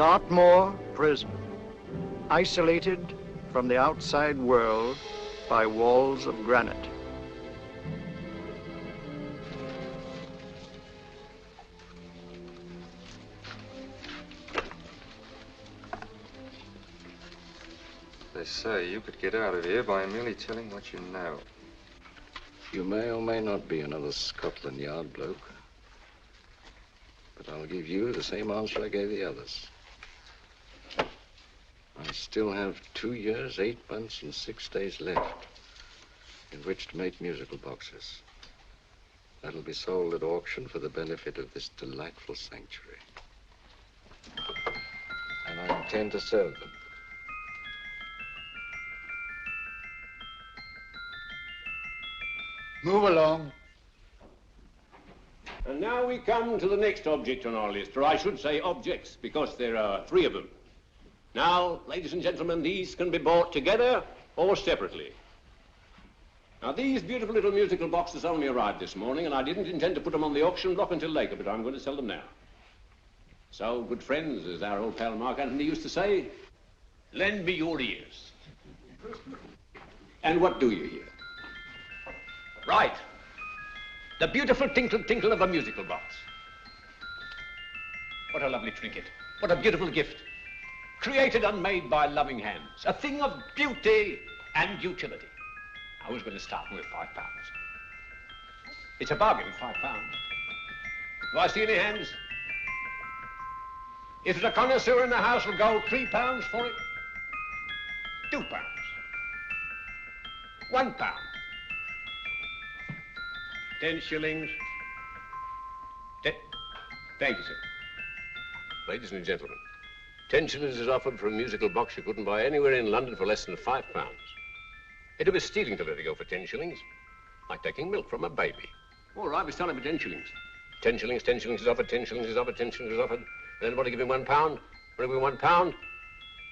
Dartmoor prison, isolated from the outside world by walls of granite. They say you could get out of here by merely telling what you know. You may or may not be another Scotland Yard bloke, but I'll give you the same answer I gave the others. I still have 2 years, 8 months, and 6 days left in which to make musical boxes. That'll be sold at auction for the benefit of this delightful sanctuary. And I intend to sell them. Move along. And now we come to the next object on our list, or I should say objects, because there are 3 of them. Now, ladies and gentlemen, these can be bought together or separately. Now, these beautiful little musical boxes only arrived this morning, and I didn't intend to put them on the auction block until later, but I'm going to sell them now. So, good friends, as our old pal Mark Antony used to say, lend me your ears. And what do you hear? Right. The beautiful tinkle tinkle of a musical box. What a lovely trinket. What a beautiful gift. Created and made by loving hands. A thing of beauty and utility. I was going to start with £5. It's a bargain, £5. Do I see any hands? If there's a connoisseur in the house, will go £3 for it. £2. £1. 10 shillings. Thank you, sir. Ladies and gentlemen, 10 shillings is offered for a musical box you couldn't buy anywhere in London for less than £5. It'd be stealing to let it go for 10 shillings. Like taking milk from a baby. All right, we're selling for 10 shillings. 10 shillings, 10 shillings is offered, 10 shillings is offered, 10 shillings is offered. And anybody give me £1? Want to give me £1?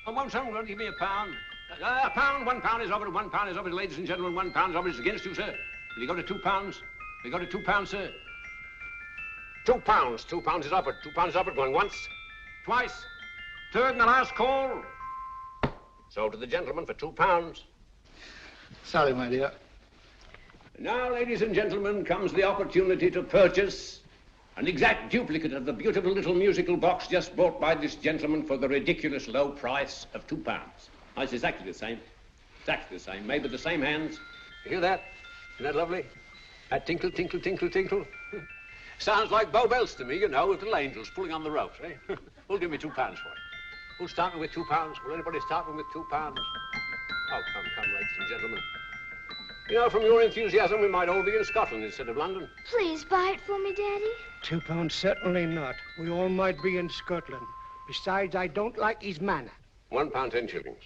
Oh, won't someone give me £1? A pound, £1 is offered, £1 is offered, ladies and gentlemen, £1 is offered. It's against you, sir. Will you go to £2? We got a £2, sir. £2. £2 is offered. £2 is offered. Going once, twice, third and the last call. Sold to the gentleman for £2. Sorry, my dear. Now, ladies and gentlemen, comes the opportunity to purchase an exact duplicate of the beautiful little musical box just bought by this gentleman for the ridiculous low price of £2. Now, it's exactly the same. Exactly the same. Made with the same hands. You hear that? Isn't that lovely? That tinkle, tinkle, tinkle, tinkle. Sounds like Bow Bells to me, you know, with little angels pulling on the ropes, eh? Who'll give me £2 for it? Who'll start me with £2? Will anybody start me with £2? Oh, come, ladies and gentlemen. You know, from your enthusiasm, we might all be in Scotland instead of London. Please buy it for me, Daddy. £2, certainly not. We all might be in Scotland. Besides, I don't like his manner. £1, 10 shillings.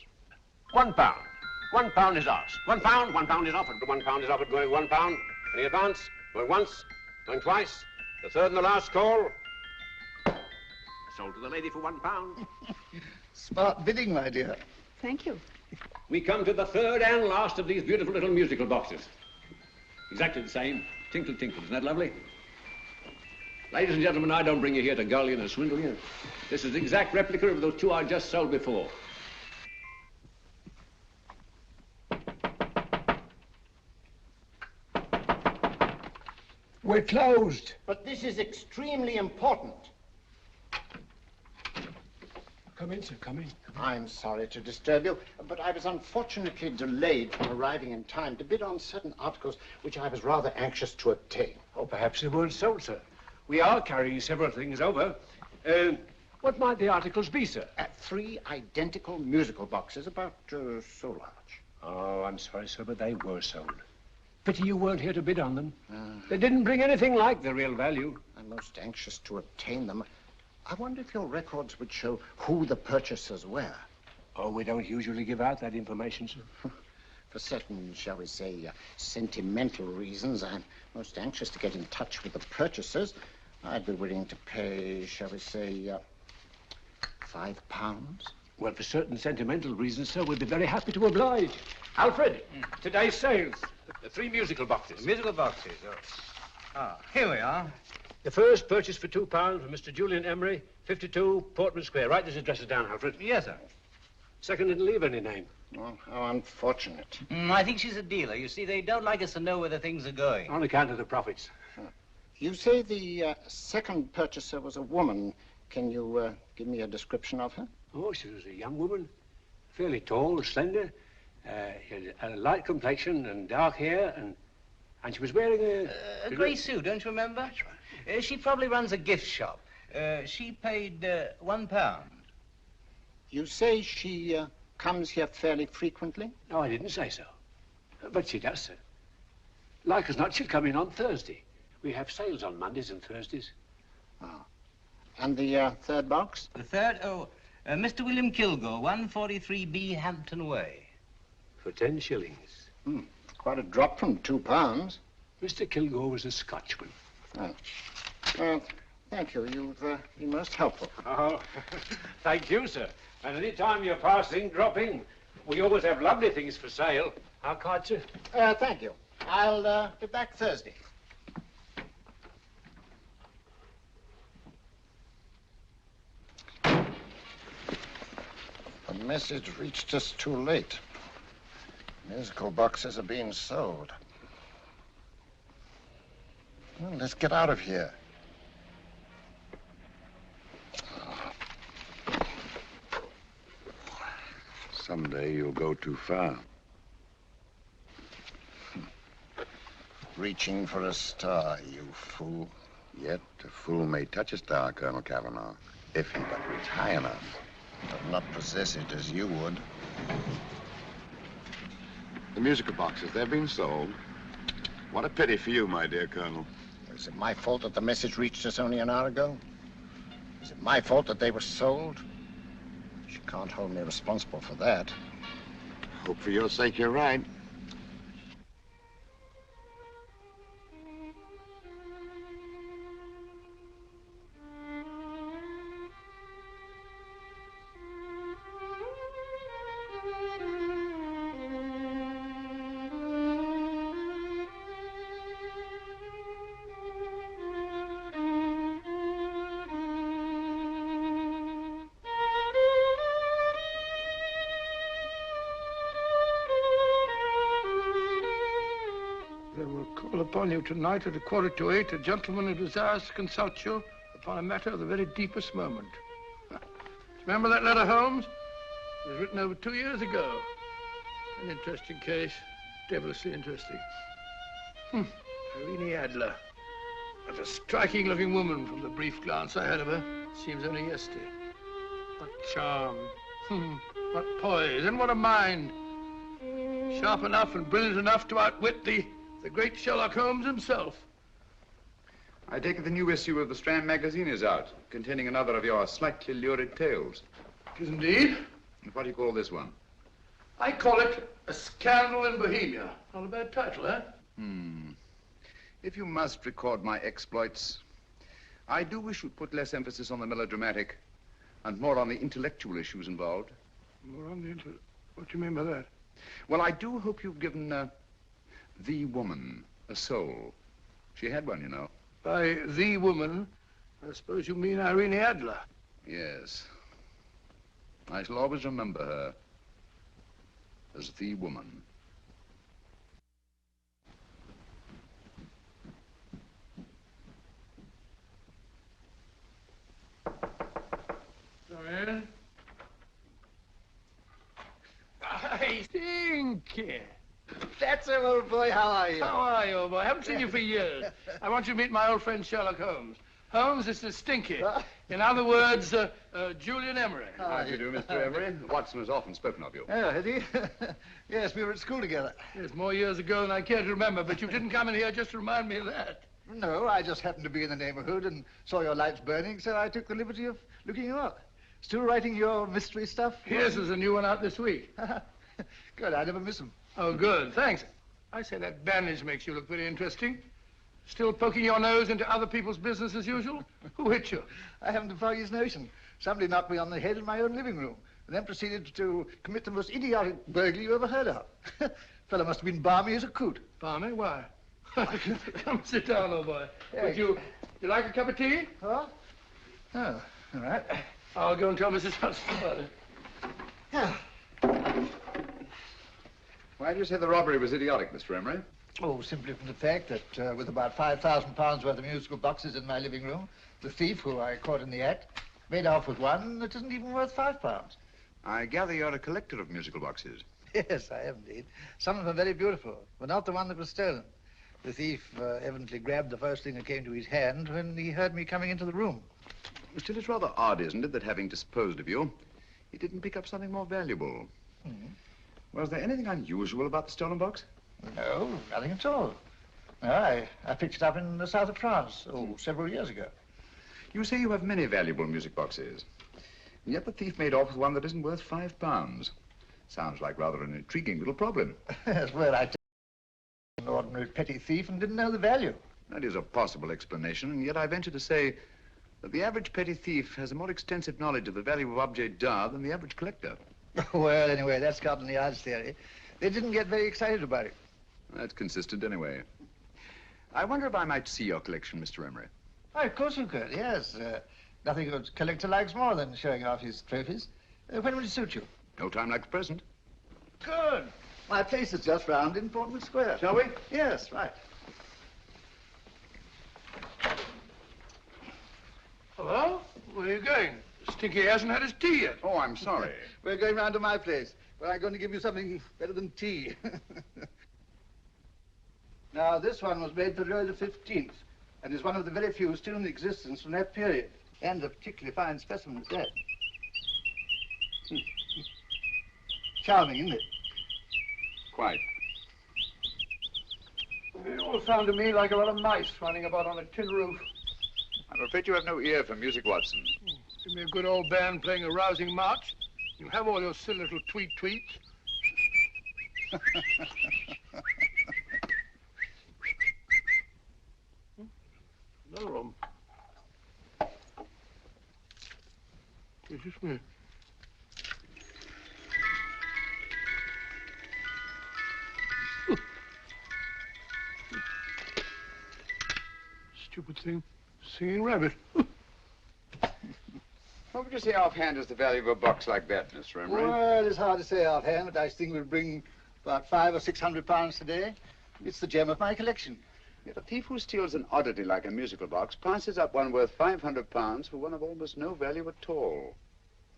£1. £1 is ours. £1 is offered. £1 is offered, going £1. Any advance? Going once, going twice, the third and the last call. Sold to the lady for £1. Smart bidding, my dear. Thank you. We come to the third and last of these beautiful little musical boxes. Exactly the same. Tinkle, tinkle. Isn't that lovely? Ladies and gentlemen, I don't bring you here to gull you and swindle you. This is the exact replica of those 2 I just sold before. We're closed. But this is extremely important. Come in, sir, come in. I'm sorry to disturb you, but I was unfortunately delayed from arriving in time to bid on certain articles which I was rather anxious to obtain. Oh, perhaps they weren't sold, sir. We are carrying several things over. What might the articles be, sir? 3 identical musical boxes, about so large. Oh, I'm sorry, sir, but they were sold. Pity you weren't here to bid on them. They didn't bring anything like the real value. I'm most anxious to obtain them. I wonder if your records would show who the purchasers were. Oh, we don't usually give out that information, sir. For certain, shall we say, sentimental reasons, I'm most anxious to get in touch with the purchasers. I'd be willing to pay, shall we say, £5. Well, for certain sentimental reasons, sir, we'd be very happy to oblige. Alfred, today's sales. The 3 musical boxes. Musical boxes, oh. Ah, here we are. The first purchase for £2 from Mr. Julian Emery, 52 Portman Square. Write these addresses down, Alfred. Yes, sir. Second didn't leave any name. Well, how unfortunate. I think she's a dealer. You see, they don't like us to know where the things are going. On account of the profits. You say the second purchaser was a woman. Can you give me a description of her? Oh, she was a young woman, fairly tall, slender, had a light complexion and dark hair, and she was wearing A grey suit, don't you remember? That's right. She probably runs a gift shop. She paid £1. You say she comes here fairly frequently? No, I didn't say so. But she does, sir. Like as not, she'll come in on Thursday. We have sales on Mondays and Thursdays. Oh. And the third box? The third, Mr. William Kilgore, 143B Hampton Way. For 10 shillings. Quite a drop from £2. Mr. Kilgore was a Scotchman. Oh. Thank you. You've been most helpful. Oh, thank you, sir. And any time you're passing, drop in. We always have lovely things for sale. Our card, sir? Thank you. I'll be back Thursday. The message reached us too late. Musical boxes are being sold. Well, let's get out of here. Someday you'll go too far. Reaching for a star, you fool. Yet a fool may touch a star, Colonel Cavanaugh, if he but reach high enough. But not possess it as you would. The musical boxes, they're being sold. What a pity for you, my dear Colonel. Is it my fault that the message reached us only an hour ago? Is it my fault that they were sold? You can't hold me responsible for that. Hope for your sake you're right. Upon you tonight at 7:45, a gentleman who desires to consult you upon a matter of the very deepest moment. Remember that letter, Holmes? It was written over 2 years ago. An interesting case, devilishly interesting. Irene Adler. What a striking-looking woman from the brief glance I had of her. Seems only yesterday. What charm. What poise, and what a mind. Sharp enough and brilliant enough to outwit the great Sherlock Holmes himself. I take it the new issue of the Strand magazine is out, containing another of your slightly lurid tales. It is indeed. And what do you call this one? I call it A Scandal in Bohemia. Not a bad title, eh? If you must record my exploits, I do wish you'd put less emphasis on the melodramatic and more on the intellectual issues involved. More on the What do you mean by that? Well, I do hope you've given the woman a soul. She had one, you know. By the woman, I suppose you mean Irene Adler. Yes. I shall always remember her as the woman. Come in. I think. That's it, old boy. How are you? How are you, old boy? I haven't seen you for years. I want you to meet my old friend Sherlock Holmes. Holmes, this is Stinky. In other words, Julian Emery. How do you do, Mr. Emery? Watson has often spoken of you. Oh, has he? Yes, we were at school together. Yes, more years ago than I care to remember, but you didn't come in here just to remind me of that. No, I just happened to be in the neighborhood and saw your lights burning, so I took the liberty of looking you up. Still writing your mystery stuff? Yes, there's a new one out this week. Good, I never miss them. Oh, good, thanks. I say that bandage makes you look very interesting. Still poking your nose into other people's business as usual? Who hit you? I haven't the foggiest notion. Somebody knocked me on the head in my own living room, and then proceeded to commit the most idiotic burglary you ever heard of. Fellow must have been balmy as a coot. Balmy? Why? Come sit down, old boy. Would you You like a cup of tea? Huh? Oh, all right. I'll go and tell Mrs. Hudson about it. Yeah. Why do you say the robbery was idiotic, Mr. Emery? Oh, simply from the fact that with about £5,000 worth of musical boxes in my living room, the thief, who I caught in the act, made off with one that isn't even worth £5. I gather you're a collector of musical boxes. Yes, I am indeed. Some of them are very beautiful, but not the one that was stolen. The thief evidently grabbed the first thing that came to his hand when he heard me coming into the room. Still, it's rather odd, isn't it, that having disposed of you, he didn't pick up something more valuable. Was there anything unusual about the stolen box? No, nothing at all. No, I picked it up in the south of France, several years ago. You say you have many valuable music boxes, and yet the thief made off with one that isn't worth £5. Sounds like rather an intriguing little problem. Yes, well, I an ordinary petty thief and didn't know the value. That is a possible explanation, and yet I venture to say that the average petty thief has a more extensive knowledge of the value of objets d'art than the average collector. Well, anyway, that's Scotland Yard's theory. They didn't get very excited about it. That's consistent anyway. I wonder if I might see your collection, Mr. Emery. Oh, of course you could, yes. Nothing a collector likes more than showing off his trophies. When would it suit you? No time like the present. Good. My place is just round in Portman Square. Shall we? Yes, right. Hello? Where are you going? Stinky hasn't had his tea yet. Oh, I'm sorry. We're going round to my place, where I'm going to give you something better than tea. Now, this one was made for Louis XV, and is one of the very few still in existence from that period. And a particularly fine specimen is that. Charming, isn't it? Quite. It all sounded to me like a lot of mice running about on a tin roof. I'm afraid you have no ear for music, Watson. Give me a good old band playing a rousing march. You have all your silly little tweets. Another one. It's just me. Stupid thing. Singing rabbit. What would you say offhand is the value of a box like that, Mr. Emery? Well, it's hard to say offhand, but I think we'll bring about £500 or £600 today. It's the gem of my collection. Yet a thief who steals an oddity like a musical box passes up one worth £500 for one of almost no value at all.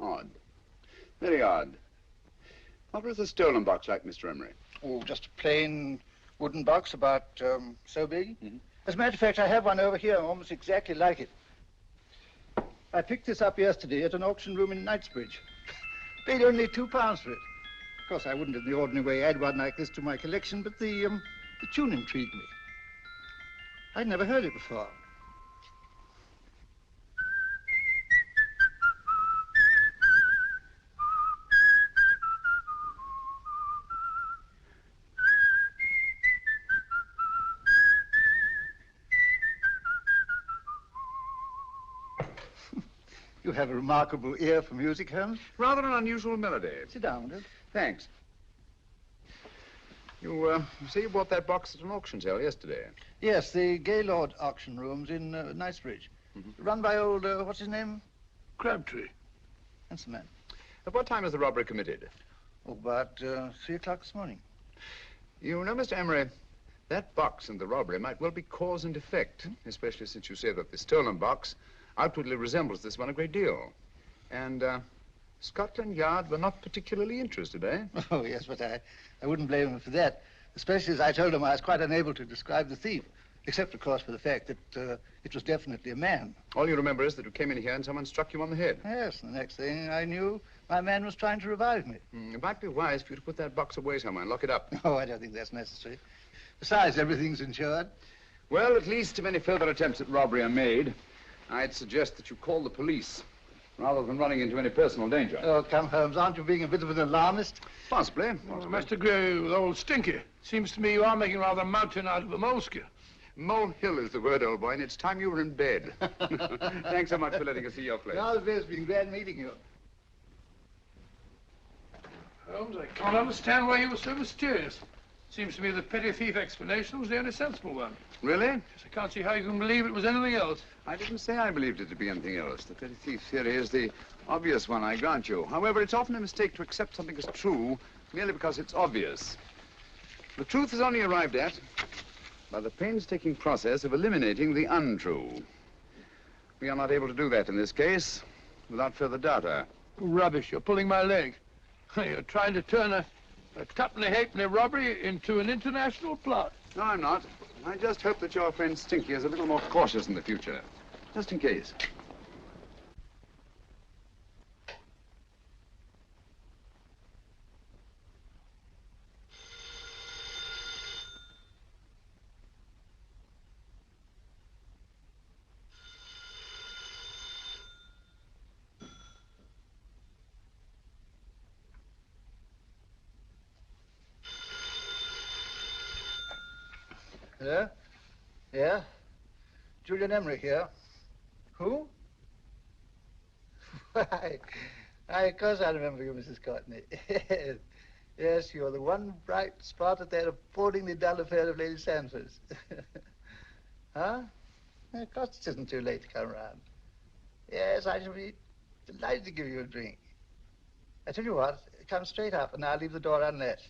Odd. Very odd. What was the stolen box like, Mr. Emery? Oh, just a plain wooden box about so big. As a matter of fact, I have one over here almost exactly like it. I picked this up yesterday at an auction room in Knightsbridge. Paid only £2 for it. Of course, I wouldn't in the ordinary way add one like this to my collection, but the tune intrigued me. I'd never heard it before. You have a remarkable ear for music, Holmes. Rather an unusual melody. Sit down, Will. Thanks. You say you bought that box at an auction sale yesterday? Yes, the Gaylord auction rooms in Knightsbridge. Run by old, what's his name? Crabtree. That's the man. At what time was the robbery committed? Oh, about 3 o'clock this morning. You know, Mr. Emery, that box and the robbery might well be cause and effect, especially since you say that the stolen box outwardly resembles this one a great deal. And Scotland Yard were not particularly interested, eh? Oh, yes, but I wouldn't blame them for that, especially as I told them I was quite unable to describe the thief, except, of course, for the fact that it was definitely a man. All you remember is that you came in here and someone struck you on the head. Yes, and the next thing I knew, my man was trying to revive me. It might be wise for you to put that box away somewhere and lock it up. Oh, I don't think that's necessary. Besides, everything's insured. Well, at least if any further attempts at robbery are made, I'd suggest that you call the police, rather than running into any personal danger. Oh, come, Holmes, aren't you being a bit of an alarmist? Possibly. Well, I must agree with old Stinky. Seems to me you are making rather a mountain out of a molehill. Molehill is the word, old boy, and it's time you were in bed. Thanks so much for letting us see your place. Now, it's been glad meeting you. Holmes, I can't understand why you were so mysterious. Seems to me the petty thief explanation was the only sensible one. Really? Yes, I can't see how you can believe it was anything else. I didn't say I believed it to be anything else. The petty thief theory is the obvious one, I grant you. However, it's often a mistake to accept something as true merely because it's obvious. The truth is only arrived at by the painstaking process of eliminating the untrue. We are not able to do that in this case without further data. Rubbish, you're pulling my leg. You're trying to turn a tuppenny halfpenny robbery into an international plot. No, I'm not. I just hope that your friend Stinky is a little more cautious in the future. Just in case. Hello? Yeah? Julian Emery here. Who? Why, of course I remember you, Mrs. Courtney. Yes, you're the one bright spot at that appallingly dull affair of Lady Sanford's. Huh? Of course it isn't too late to come round. Yes, I shall be delighted to give you a drink. I tell you what, come straight up and I'll leave the door unlatched.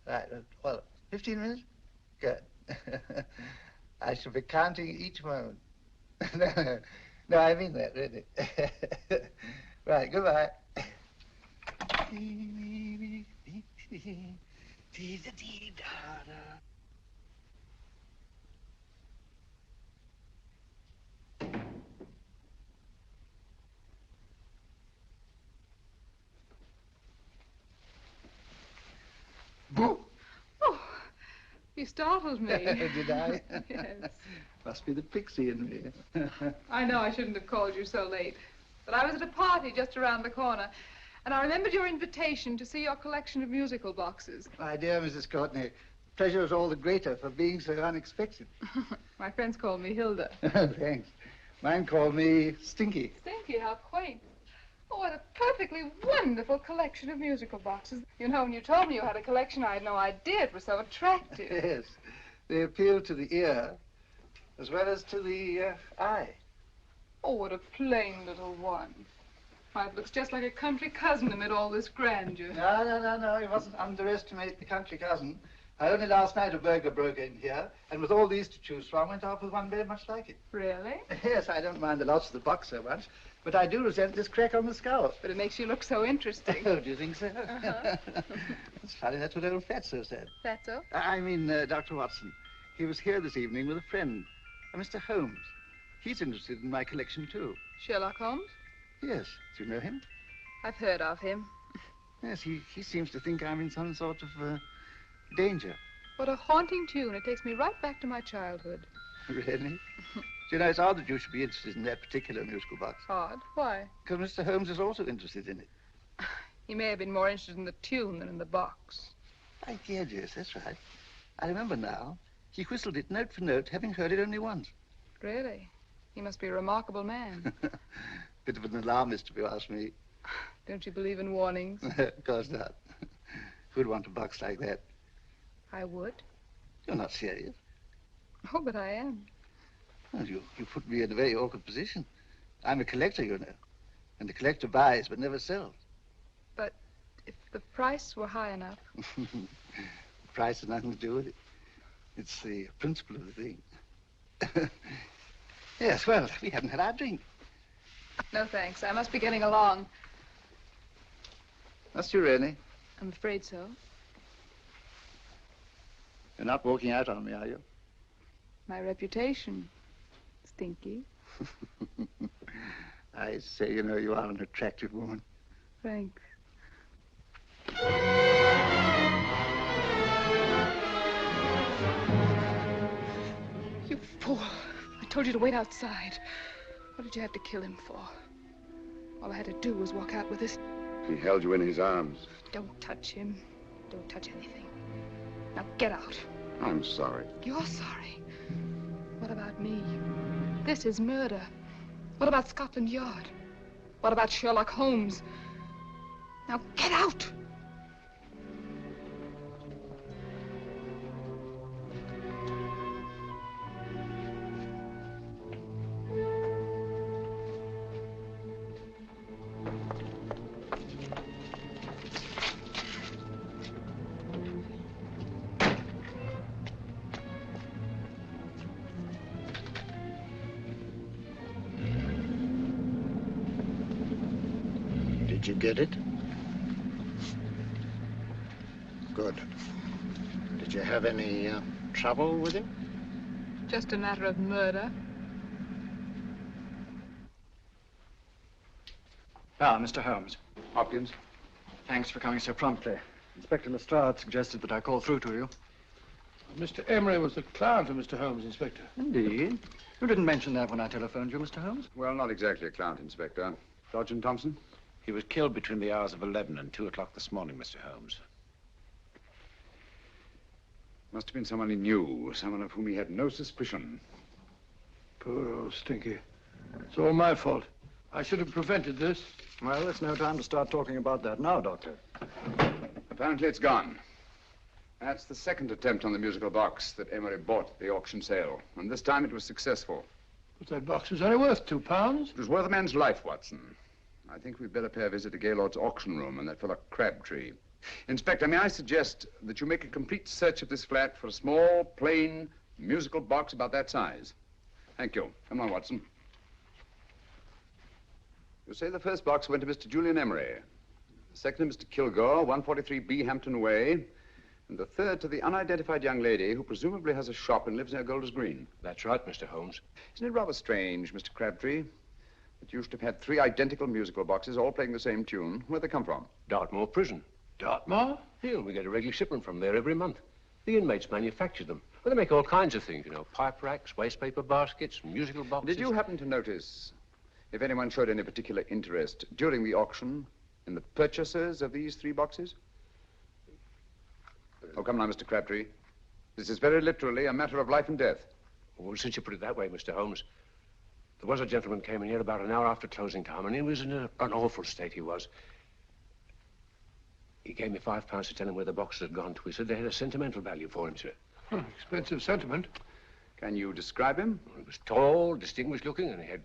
Right, well, 15 minutes? Good. I shall be counting each moment. No, I mean that, really. Right, goodbye. Boo! Oh, you startled me. Did I? Yes. Must be the pixie in me. I know I shouldn't have called you so late, but I was at a party just around the corner, and I remembered your invitation to see your collection of musical boxes. My dear Mrs. Courtney, pleasure is all the greater for being so unexpected. My friends call me Hilda. Thanks. Mine called me Stinky. Stinky, how quaint. Oh, what a perfectly wonderful collection of musical boxes. You know, when you told me you had a collection, I had no idea it was so attractive. Yes. They appeal to the ear as well as to the eye. Oh, what a plain little one. Why, it looks just like a country cousin amid all this grandeur. No. You mustn't underestimate the country cousin. Only last night a burglar broke in here, and with all these to choose from, went off with one very much like it. Really? Yes, I don't mind the loss of the box so much, but I do resent this crack on the skull. But it makes you look so interesting. Oh, do you think so? It's funny, that's what old Fatso said. Fatso? I mean, Dr. Watson. He was here this evening with a friend, Mr. Holmes. He's interested in my collection, too. Sherlock Holmes? Yes. Do you know him? I've heard of him. Yes, he seems to think I'm in some sort of danger. What a haunting tune. It takes me right back to my childhood. Really? Do you know, it's odd that you should be interested in that particular musical box. Odd? Why? Because Mr. Holmes is also interested in it. He may have been more interested in the tune than in the box. My dear, yes, that's right. I remember now. He whistled it note for note, having heard it only once. Really? He must be a remarkable man. Bit of an alarmist, if you ask me. Don't you believe in warnings? Of course not. Who'd want a box like that? I would. You're not serious. Oh, but I am. Well, you put me in a very awkward position. I'm a collector, you know. And the collector buys but never sells. But if the price were high enough... The price has nothing to do with it. It's the principle of the thing. Yes, well, we haven't had our drink. No, thanks. I must be getting along. Must you really? I'm afraid so. You're not walking out on me, are you? My reputation, Stinky. I say, you know, you are an attractive woman. Thanks. You fool. I told you to wait outside. What did you have to kill him for? All I had to do was walk out with this. He held you in his arms. Don't touch him. Don't touch anything. Now get out. I'm sorry. You're sorry. What about me? This is murder. What about Scotland Yard? What about Sherlock Holmes? Now get out! Did you get it? Good. Did you have any trouble with him? Just a matter of murder. Ah, Mr. Holmes. Hopkins? Thanks for coming so promptly. Inspector Lestrade suggested that I call through to you. Mr. Emery was the client of Mr. Holmes, Inspector. Indeed. You didn't mention that when I telephoned you, Mr. Holmes. Well, not exactly a client, Inspector. Sergeant Thompson? He was killed between the hours of 11 and 2 o'clock this morning, Mr. Holmes. Must have been someone he knew, someone of whom he had no suspicion. Poor old Stinky. It's all my fault. I should have prevented this. Well, it's no time to start talking about that now, Doctor. Apparently it's gone. That's the second attempt on the musical box that Emery bought at the auction sale. And this time it was successful. But that box was only worth £2. It was worth a man's life, Watson. I think we'd better pay a visit to Gaylord's auction room and that fellow Crabtree. Inspector, may I suggest that you make a complete search of this flat for a small, plain, musical box about that size? Thank you. Come on, Watson. You say the first box went to Mr. Julian Emery. The second to Mr. Kilgore, 143B Hampton Way. And the third to the unidentified young lady who presumably has a shop and lives near Golders Green. That's right, Mr. Holmes. Isn't it rather strange, Mr. Crabtree, that you should have had 3 identical musical boxes all playing the same tune? Where'd they come from? Dartmoor Prison. Dartmoor? Yeah, we get a regular shipment from there every month. The inmates manufacture them. Well, they make all kinds of things, you know, pipe racks, waste paper baskets, musical boxes. Did you happen to notice if anyone showed any particular interest during the auction in the purchasers of these 3 boxes? Oh, come now, Mr. Crabtree. This is very literally a matter of life and death. Well, since you put it that way, Mr. Holmes, there was a gentleman came in here about an hour after closing time, and he was in an awful state, he was. He gave me £5 to tell him where the boxes had gone to. He said they had a sentimental value for him, sir. Expensive sentiment. Can you describe him? He was tall, distinguished looking, and he had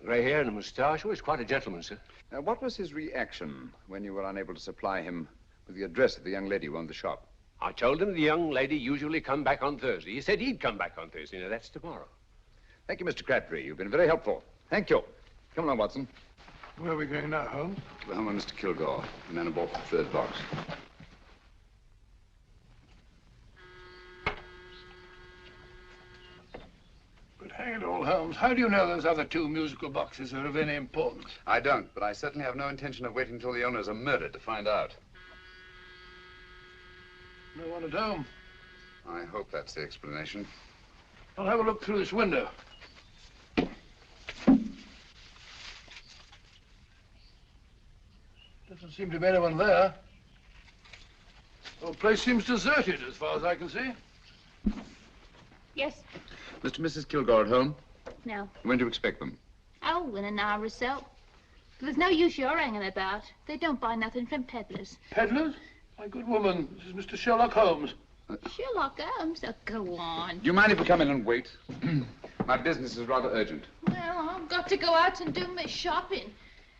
grey hair and a moustache. Oh, he was quite a gentleman, sir. What was his reaction when you were unable to supply him with the address of the young lady who owned the shop? I told him the young lady usually come back on Thursday. He said he'd come back on Thursday. Now, that's tomorrow. Thank you, Mr. Crabtree. You've been very helpful. Thank you. Come along, Watson. Where are we going now, Holmes? To the home of Mr. Kilgore, the man who bought the 3rd box. But hang it all, Holmes, how do you know those other 2 musical boxes are of any importance? I don't, but I certainly have no intention of waiting until the owners are murdered to find out. No one at home. I hope that's the explanation. I'll have a look through this window. Doesn't seem to be anyone there. The whole place seems deserted as far as I can see. Yes. Mr. and Mrs. Kilgore at home? No. When do you expect them? Oh, in an hour or so. But there's no use your hanging about. They don't buy nothing from peddlers. Peddlers? My good woman, this is Mr. Sherlock Holmes. Sherlock Holmes? Oh, go on. Do you mind if we come in and wait? My business is rather urgent. Well, I've got to go out and do my shopping.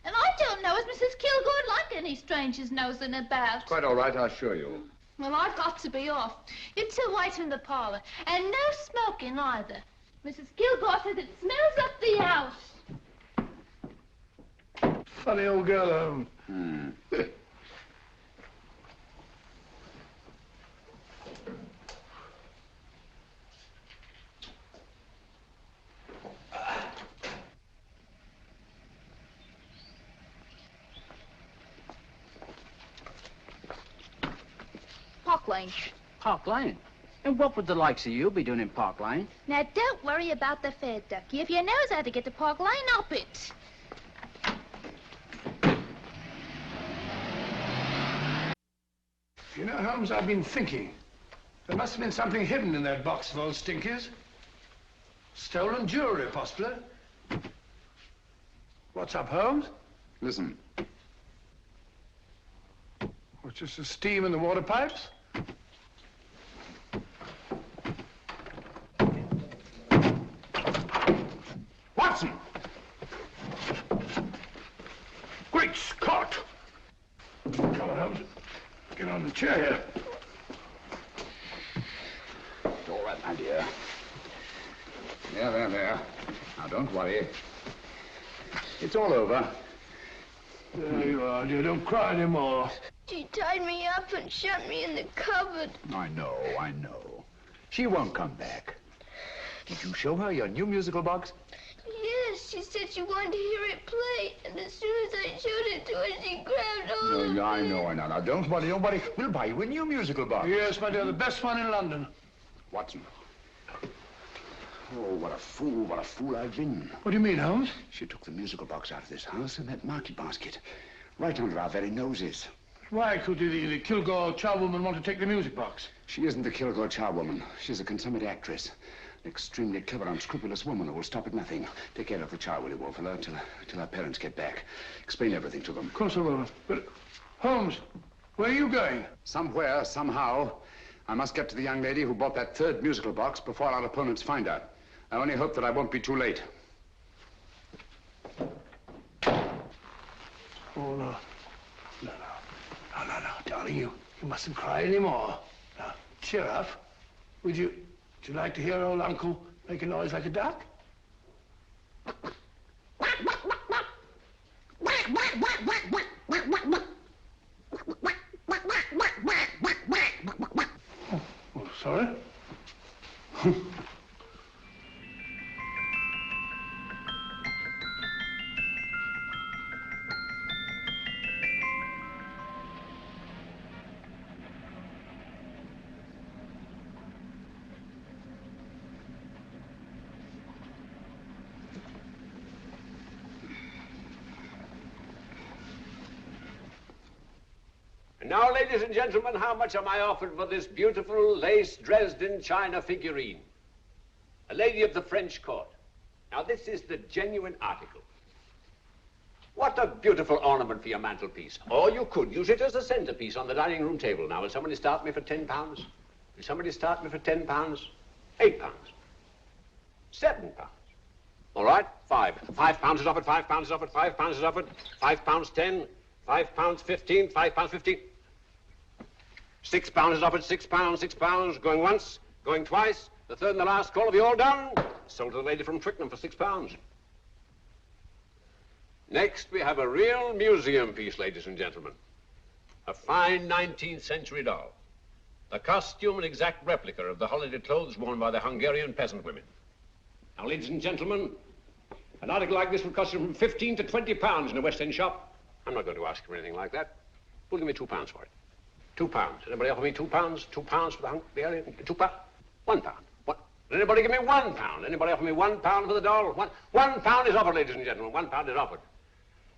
And I don't know as Mrs. Kilgore like any strangers nosing about. Quite all right, I assure you. Well, I've got to be off. You 2 wait in the parlor. And no smoking either. Mrs. Kilgore says it smells up the house. Funny old girl, Holmes. Park Lane. Park Lane? And what would the likes of you be doing in Park Lane? Now, don't worry about the fare, Ducky. If you knows how to get to Park Lane, up it. You know, Holmes, I've been thinking. There must have been something hidden in that box of old Stinky's. Stolen jewelry, possibly. What's up, Holmes? Listen. What's just the steam in the water pipes? Watson! Great Scott! Come on, Holmes. Get on the chair here. It's all right, my dear. There. Now, don't worry. It's all over. There you are, dear. Don't cry anymore. She tied me up and shut me in the cupboard. I know. She won't come back. Did you show her your new musical box? Yes, she said she wanted to hear it play, and as soon as I showed it to her, she grabbed hold of No, me. I know. Now, don't worry. We'll buy you a new musical box. Yes, my dear, the best one in London. Watson. Oh, what a fool I've been. What do you mean, Holmes? She took the musical box out of this house in that market basket, right under our very noses. Why could the Kilgore charwoman want to take the music box? She isn't the Kilgore charwoman. She's a consummate actress. An extremely clever, unscrupulous woman who will stop at nothing. Take care of the child, will you, Wolfella, till our parents get back. Explain everything to them. Of course I will. But, Holmes, where are you going? Somewhere, somehow, I must get to the young lady who bought that third musical box before our opponents find out. I only hope that I won't be too late. Oh, no. No, darling, you mustn't cry anymore. Now, cheer up. Would you like to hear old Uncle make a noise like a duck? Oh, sorry. Now, ladies and gentlemen, how much am I offered for this beautiful lace Dresden china figurine? A lady of the French court. Now, this is the genuine article. What a beautiful ornament for your mantelpiece. Or you could use it as a centerpiece on the dining room table. Now, will somebody start me for £10? Will somebody start me for £10? £8? £7? All right, £5 is offered, £5 is offered, £5 is offered, £5.10, £5.15, £5.15. £6 is offered, £6, going once, going twice, the third and the last call. Have you all done? Sold to the lady from Twickenham for £6. Next, we have a real museum piece, ladies and gentlemen. A fine 19th century doll. The costume an exact replica of the holiday clothes worn by the Hungarian peasant women. Now, ladies and gentlemen, an article like this would cost you from £15 to £20 in a West End shop. I'm not going to ask you for anything like that. Who'll give me £2 for it? £2. Anybody offer me £2? £2 for the Hungarian? £2? £1. What? Anybody give me £1? Anybody offer me £1 for the doll? £1 is offered, ladies and gentlemen. £1 is offered.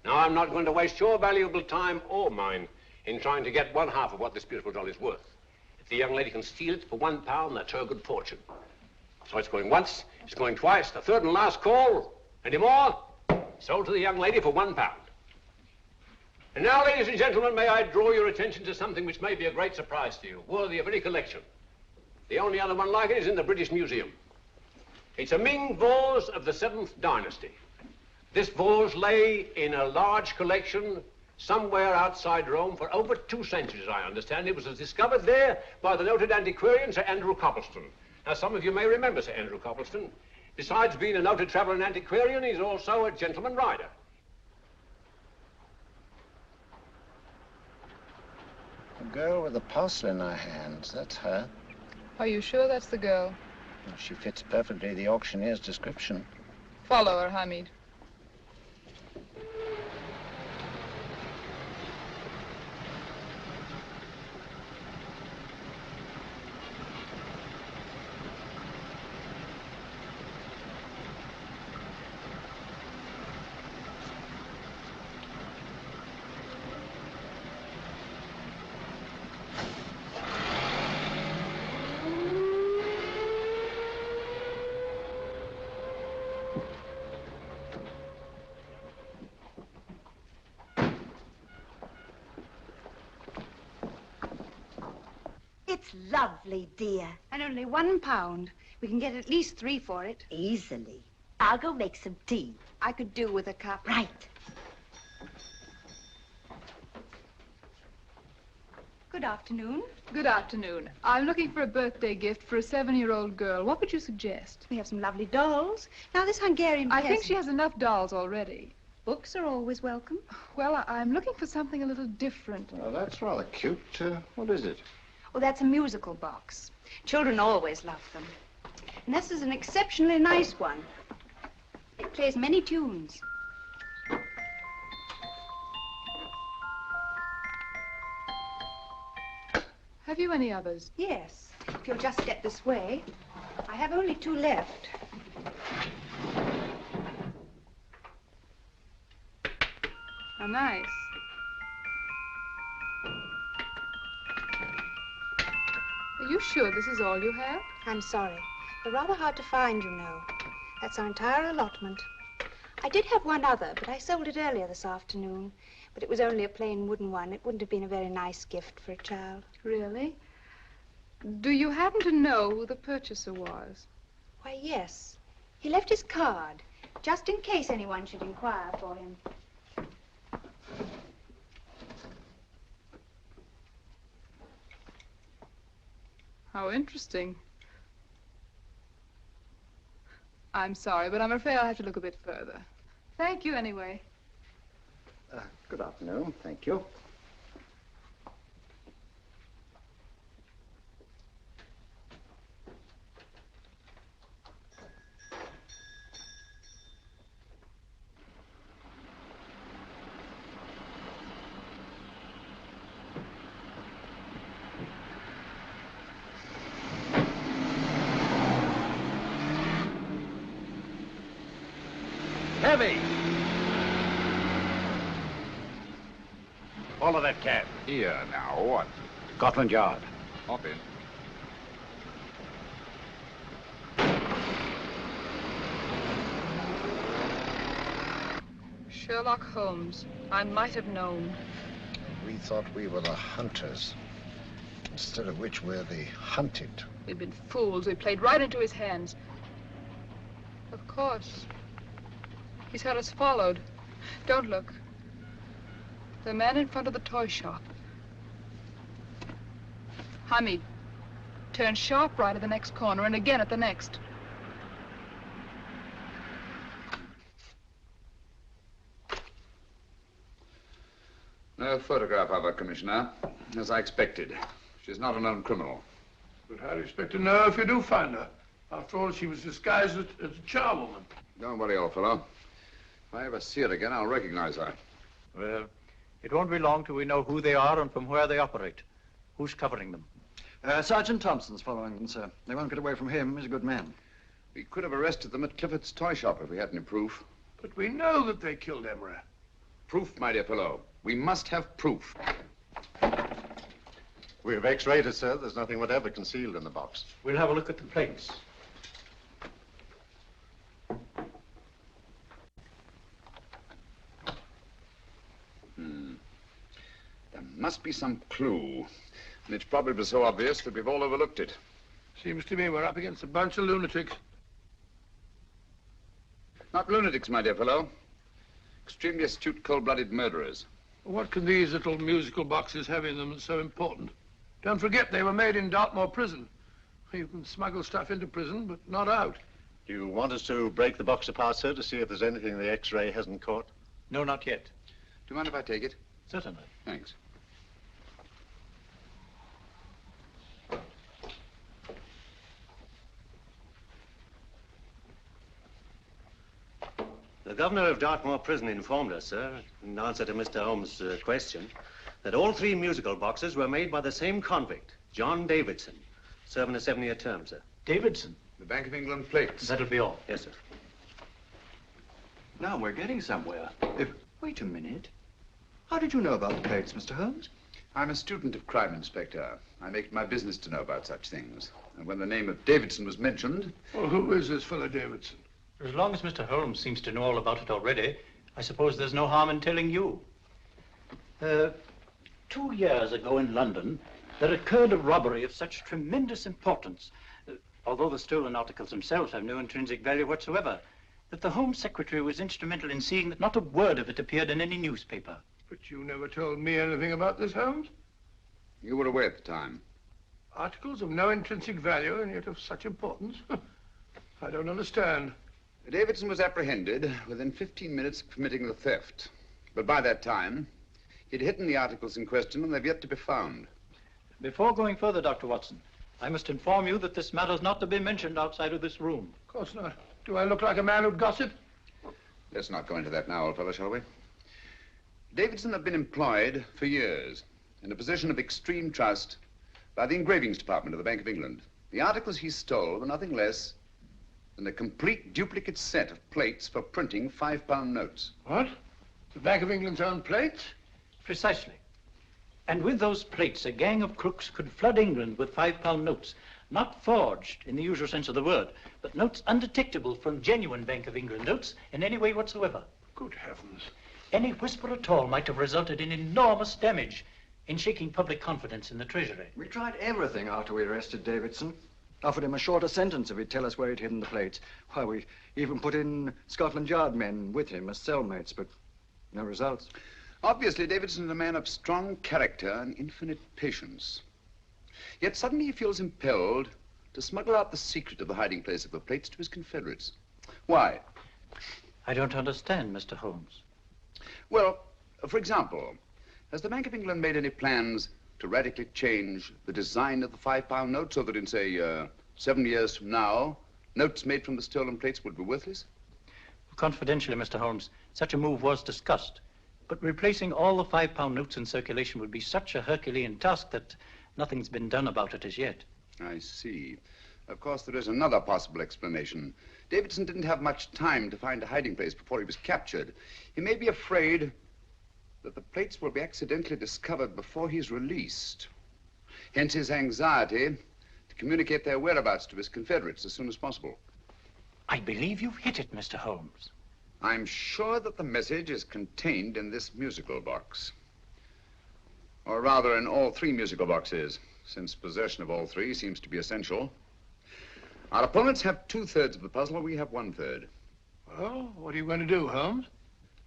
Now, I'm not going to waste your valuable time or mine in trying to get one half of what this beautiful doll is worth. If the young lady can steal it for £1, that's her good fortune. So it's going once, it's going twice, the third and last call. Any more? Sold to the young lady for £1. And now, ladies and gentlemen, may I draw your attention to something which may be a great surprise to you, worthy of any collection. The only other one like it is in the British Museum. It's a Ming vase of the 7th dynasty. This vase lay in a large collection somewhere outside Rome for over 2 centuries, I understand. It was discovered there by the noted antiquarian, Sir Andrew Coppleston. Now, some of you may remember Sir Andrew Coppleston. Besides being a noted traveler and antiquarian, he's also a gentleman rider. The girl with the parcel in her hands, that's her. Are you sure that's the girl? Well, she fits perfectly the auctioneer's description. Follow her, Hamid. It's lovely, dear. And only £1. We can get at least 3 for it. Easily. I'll go make some tea. I could do with a cup. Right. Good afternoon. Good afternoon. I'm looking for a birthday gift for a 7-year-old girl. What would you suggest? We have some lovely dolls. Now, this Hungarian I think peasant... she has enough dolls already. Books are always welcome. Well, I'm looking for something a little different. Oh, that's rather cute. What is it? Oh, that's a musical box. Children always love them. And this is an exceptionally nice one. It plays many tunes. Have you any others? Yes, if you'll just get this way. I have only 2 left. How nice. Are you sure this is all you have? I'm sorry. They're rather hard to find, you know. That's our entire allotment. I did have one other, but I sold it earlier this afternoon. But it was only a plain wooden one. It wouldn't have been a very nice gift for a child. Really? Do you happen to know who the purchaser was? Why, yes. He left his card, just in case anyone should inquire for him. How interesting. I'm sorry, but I'm afraid I'll have to look a bit further. Thank you anyway. Good afternoon. Thank you. Heavy! Follow that cab. Here now, what? Scotland Yard. Hop in. Sherlock Holmes. I might have known. We thought we were the hunters, instead of which we're the hunted. We've been fools. We played right into his hands. Of course. He's had us followed. Don't look. The man in front of the toy shop. Hamid. Turn sharp right at the next corner and again at the next. No photograph of her, Commissioner, as I expected. She's not a known criminal. But how do you expect to know if you do find her? After all, she was disguised as a charwoman. Don't worry, old fellow. If I ever see her again, I'll recognize her. Well, it won't be long till we know who they are and from where they operate. Who's covering them? Sergeant Thompson's following them, sir. They won't get away from him. He's a good man. We could have arrested them at Clifford's toy shop if we had any proof. But we know that they killed Emery. Proof, my dear fellow. We must have proof. We have x-rayed it, sir. There's nothing whatever concealed in the box. We'll have a look at the plates. There must be some clue. And it's probably so obvious that we've all overlooked it. Seems to me we're up against a bunch of lunatics. Not lunatics, my dear fellow. Extremely astute, cold-blooded murderers. What can these little musical boxes have in them that's so important? Don't forget, they were made in Dartmoor prison. You can smuggle stuff into prison, but not out. Do you want us to break the box apart, sir, to see if there's anything the x-ray hasn't caught? No, not yet. Do you mind if I take it? Certainly. Thanks. The governor of Dartmoor Prison informed us, sir, in answer to Mr. Holmes' question, that all 3 musical boxes were made by the same convict, John Davidson, serving a 7-year term, sir. Davidson? The Bank of England plates. That'll be all. Yes, sir. Now we're getting somewhere. Wait a minute. How did you know about the plates, Mr. Holmes? I'm a student of crime, Inspector. I make it my business to know about such things. And when the name of Davidson was mentioned... Well, who is this fellow Davidson? As long as Mr. Holmes seems to know all about it already, I suppose there's no harm in telling you. 2 years ago in London, there occurred a robbery of such tremendous importance, although the stolen articles themselves have no intrinsic value whatsoever, that the Home Secretary was instrumental in seeing that not a word of it appeared in any newspaper. But you never told me anything about this, Holmes. You were away at the time. Articles of no intrinsic value and yet of such importance? I don't understand. Davidson was apprehended within 15 minutes of committing the theft. But by that time, he'd hidden the articles in question and they've yet to be found. Before going further, Dr. Watson, I must inform you that this matter is not to be mentioned outside of this room. Of course not. Do I look like a man who'd gossip? Let's not go into that now, old fellow, shall we? Davidson had been employed for years in a position of extreme trust by the engravings department of the Bank of England. The articles he stole were nothing less than a complete duplicate set of plates for printing £5 notes. What? The Bank of England's own plates? Precisely. And with those plates, a gang of crooks could flood England with £5 notes, not forged in the usual sense of the word, but notes undetectable from genuine Bank of England notes in any way whatsoever. Good heavens. Any whisper at all might have resulted in enormous damage in shaking public confidence in the Treasury. We tried everything after we arrested Davidson. Offered him a shorter sentence if he'd tell us where he'd hidden the plates. Why, we even put in Scotland Yard men with him as cellmates, but no results. Obviously, Davidson is a man of strong character and infinite patience. Yet suddenly he feels impelled to smuggle out the secret of the hiding place of the plates to his confederates. Why? I don't understand, Mr. Holmes. Well, for example, has the Bank of England made any plans to radically change the design of the £5 note so that in, say, 7 years from now, notes made from the stolen plates would be worthless? Confidentially, Mr. Holmes, such a move was discussed. But replacing all the £5 notes in circulation would be such a Herculean task that nothing's been done about it as yet. I see. Of course, there is another possible explanation. Davidson didn't have much time to find a hiding place before he was captured. He may be afraid that the plates will be accidentally discovered before he's released. Hence his anxiety to communicate their whereabouts to his confederates as soon as possible. I believe you've hit it, Mr. Holmes. I'm sure that the message is contained in this musical box. Or rather, in all 3 musical boxes, since possession of all 3 seems to be essential. Our opponents have 2/3 of the puzzle, we have 1/3. Well, what are you going to do, Holmes?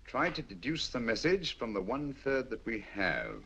Try to deduce the message from the 1/3 that we have.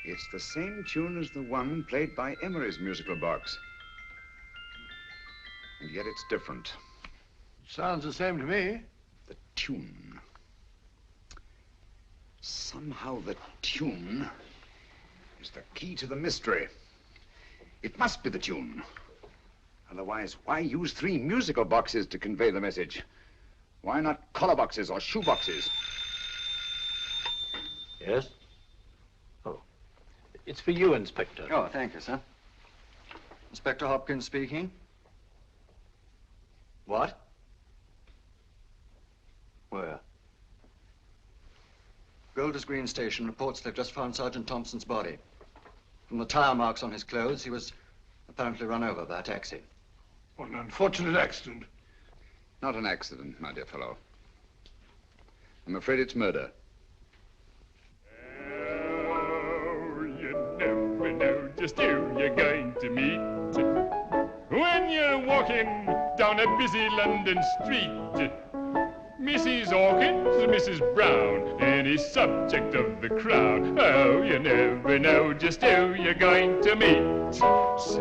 It's the same tune as the one played by Emery's musical box. And yet it's different. Sounds the same to me. The tune. Somehow the tune is the key to the mystery. It must be the tune. Otherwise, why use 3 musical boxes to convey the message? Why not collar boxes or shoe boxes? Yes? Oh. It's for you, Inspector. Oh, thank you, sir. Inspector Hopkins speaking. What? Where? Golders Green Station reports they've just found Sergeant Thompson's body. From the tire marks on his clothes, he was apparently run over by a taxi. What an unfortunate accident. Not an accident, my dear fellow. I'm afraid it's murder. Never know just who you're going to meet when you're walking down a busy London street. Mrs. Hawkins, Mrs. Brown, any subject of the crowd. Oh, you never know just who you're going to meet. So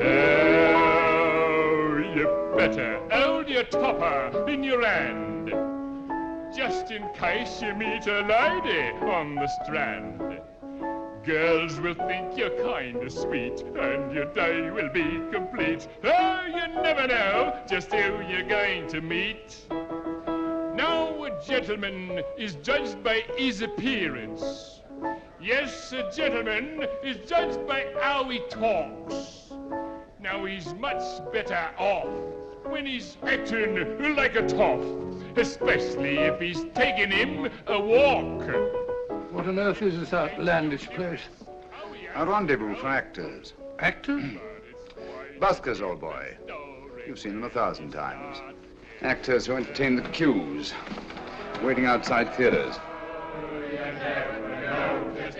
you better hold your topper in your hand, just in case you meet a lady on the Strand. Girls will think you're kind of sweet, and your day will be complete. Oh, you never know just who you're going to meet. Now, a gentleman is judged by his appearance. Yes, a gentleman is judged by how he talks. Now, he's much better off when he's acting like a toff, especially if he's taking him a walk. What on earth is this outlandish place? A rendezvous for actors. Actors? Buskers, old boy. You've seen them 1,000 times. Actors who entertain the queues, waiting outside theaters.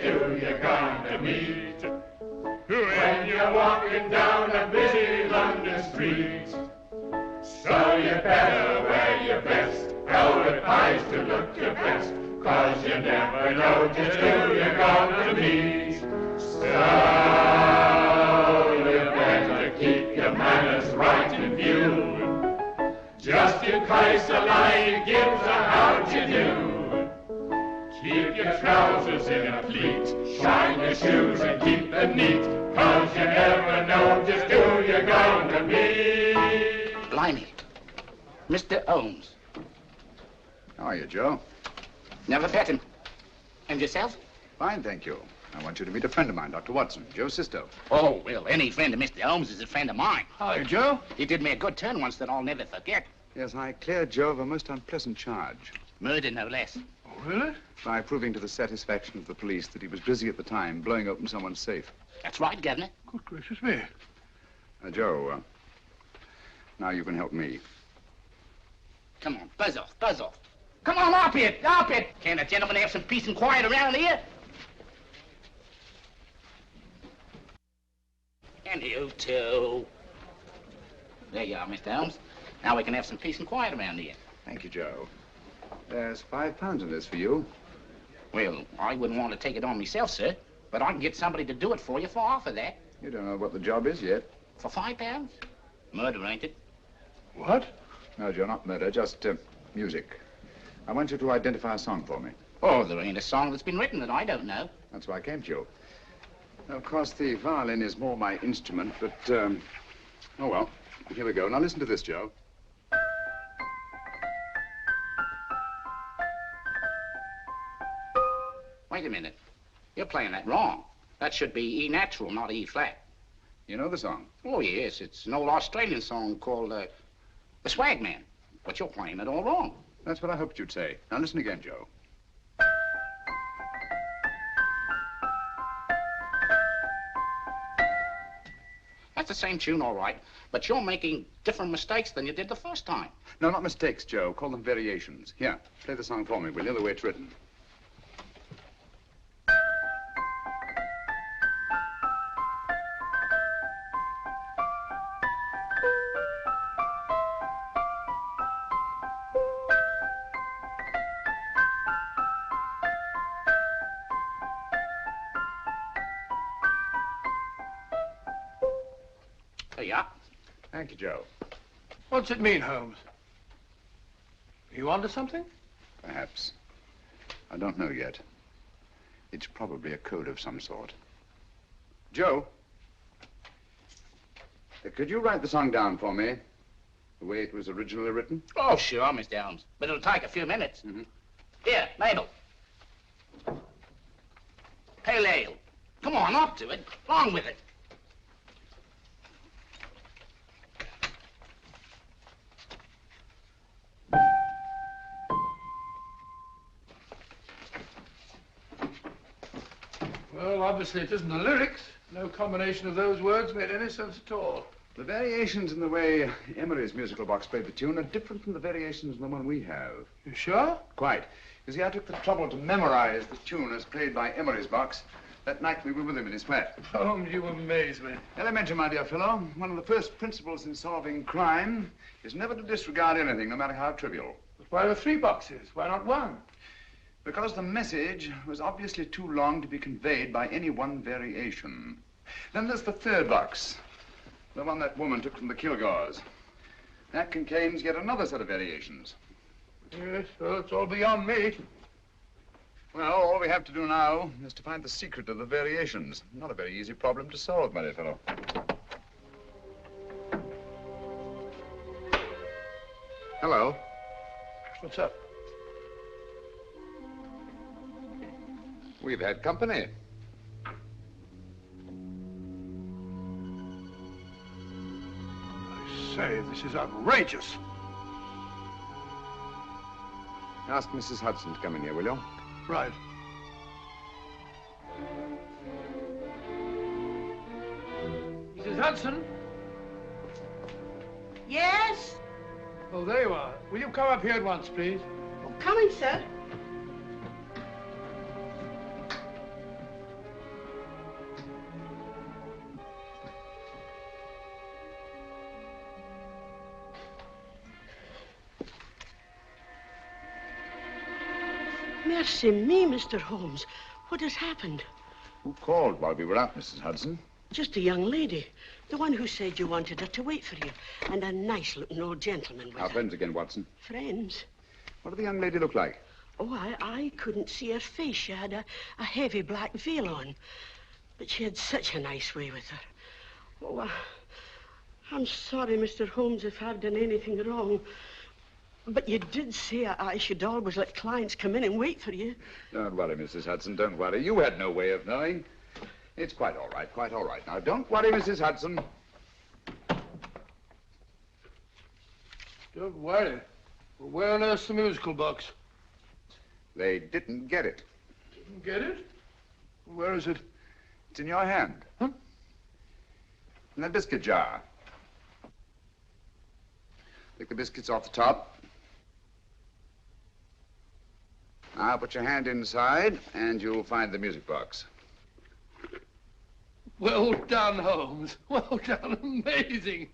Who you're going to meet when you're walking down a busy London street. So you better wear your best velvet pies to look your best, 'cause you never know just who you're going to meet. So you better keep your manners right in view, just in case a lady gives a how'd you do. Keep your trousers in a pleat, shine your shoes and keep them neat, 'cause you never know just who you're going to meet. Blimey. Mr. Holmes. How are you, Joe? Never met him. And yourself? Fine, thank you. I want you to meet a friend of mine, Dr. Watson, Joe Sisto. Oh, well, any friend of Mr. Holmes is a friend of mine. Hi, Joe. He did me a good turn once that I'll never forget. Yes, I cleared Joe of a most unpleasant charge. Murder, no less. Oh, really? By proving to the satisfaction of the police that he was busy at the time blowing open someone's safe. That's right, Governor. Good gracious me. Joe, now you can help me. Come on, buzz off, buzz off. Come on, up it, up it. Can't a gentleman have some peace and quiet around here? And you too. There you are, Mr. Holmes. Now we can have some peace and quiet around here. Thank you, Joe. There's £5 in this for you. Well, I wouldn't want to take it on myself, sir, but I can get somebody to do it for you for half of that. You don't know what the job is yet. For £5? Murder, ain't it? What? No, Joe, not murder, just music. I want you to identify a song for me. Oh, there ain't a song that's been written that I don't know. That's why I came to you. Now, of course, the violin is more my instrument, but, oh, well, here we go. Now, listen to this, Joe. Wait a minute. You're playing that wrong. That should be E natural, not E flat. You know the song? Oh, yes. It's an old Australian song called, The Swag Man. But you're playing it all wrong. That's what I hoped you'd say. Now, listen again, Joe. That's the same tune, all right, but you're making different mistakes than you did the first time. No, not mistakes, Joe. Call them variations. Here, play the song for me, will you, the way it's written. There you are. Thank you, Joe. What's it mean, Holmes? Are you onto something? Perhaps. I don't know yet. It's probably a code of some sort. Joe, could you write the song down for me? The way it was originally written? Oh, sure, Mr. Holmes. But it'll take a few minutes. Mm-hmm. Here, Mabel. Pale ale. Come on, up to it. Along with it. Well, obviously it isn't the lyrics. No combination of those words made any sense at all. The variations in the way Emery's musical box played the tune are different from the variations in the one we have. You sure? Quite. You see, I took the trouble to memorize the tune as played by Emery's box that night we were with him in his flat. Holmes, you amaze me. Elementary, my dear fellow. One of the first principles in solving crime is never to disregard anything, no matter how trivial. But why are 3 boxes? Why not 1? Because the message was obviously too long to be conveyed by any one variation. Then there's the 3rd box, the one that woman took from the Kilgores. That contains yet another set of variations. Yes, well, it's all beyond me. Well, all we have to do now is to find the secret of the variations. Not a very easy problem to solve, my dear fellow. Hello. What's up? We've had company. I say, this is outrageous. Ask Mrs. Hudson to come in here, will you? Right. Mrs. Hudson? Yes? Oh, there you are. Will you come up here at once, please? Oh, coming, sir. Mercy me, Mr. Holmes. What has happened? Who called while we were out, Mrs. Hudson? Just a young lady. The one who said you wanted her to wait for you. And a nice-looking old gentleman with Our her. friends again, Watson. Friends? What did the young lady look like? Oh, I couldn't see her face. She had a heavy black veil on. But she had such a nice way with her. Oh, I'm sorry, Mr. Holmes, if I've done anything wrong. But you did say I should always let clients come in and wait for you. Don't worry, Mrs. Hudson, don't worry. You had no way of knowing. It's quite all right, quite all right. Now, don't worry, Mrs. Hudson. Don't worry. Well, where on earth's the musical box? They didn't get it. Didn't get it? Where is it? It's in your hand. Huh? In that biscuit jar. Take the biscuits off the top. Now put your hand inside, and you'll find the music box. Well done, Holmes. Well done. Amazing.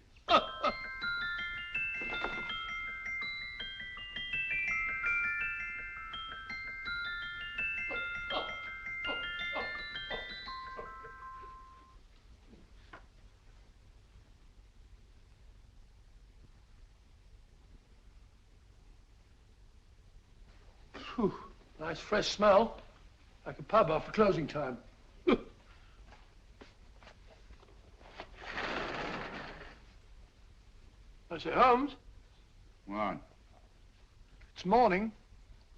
Phew. Nice fresh smell. Like a pub after closing time. I say, Holmes. What? It's morning.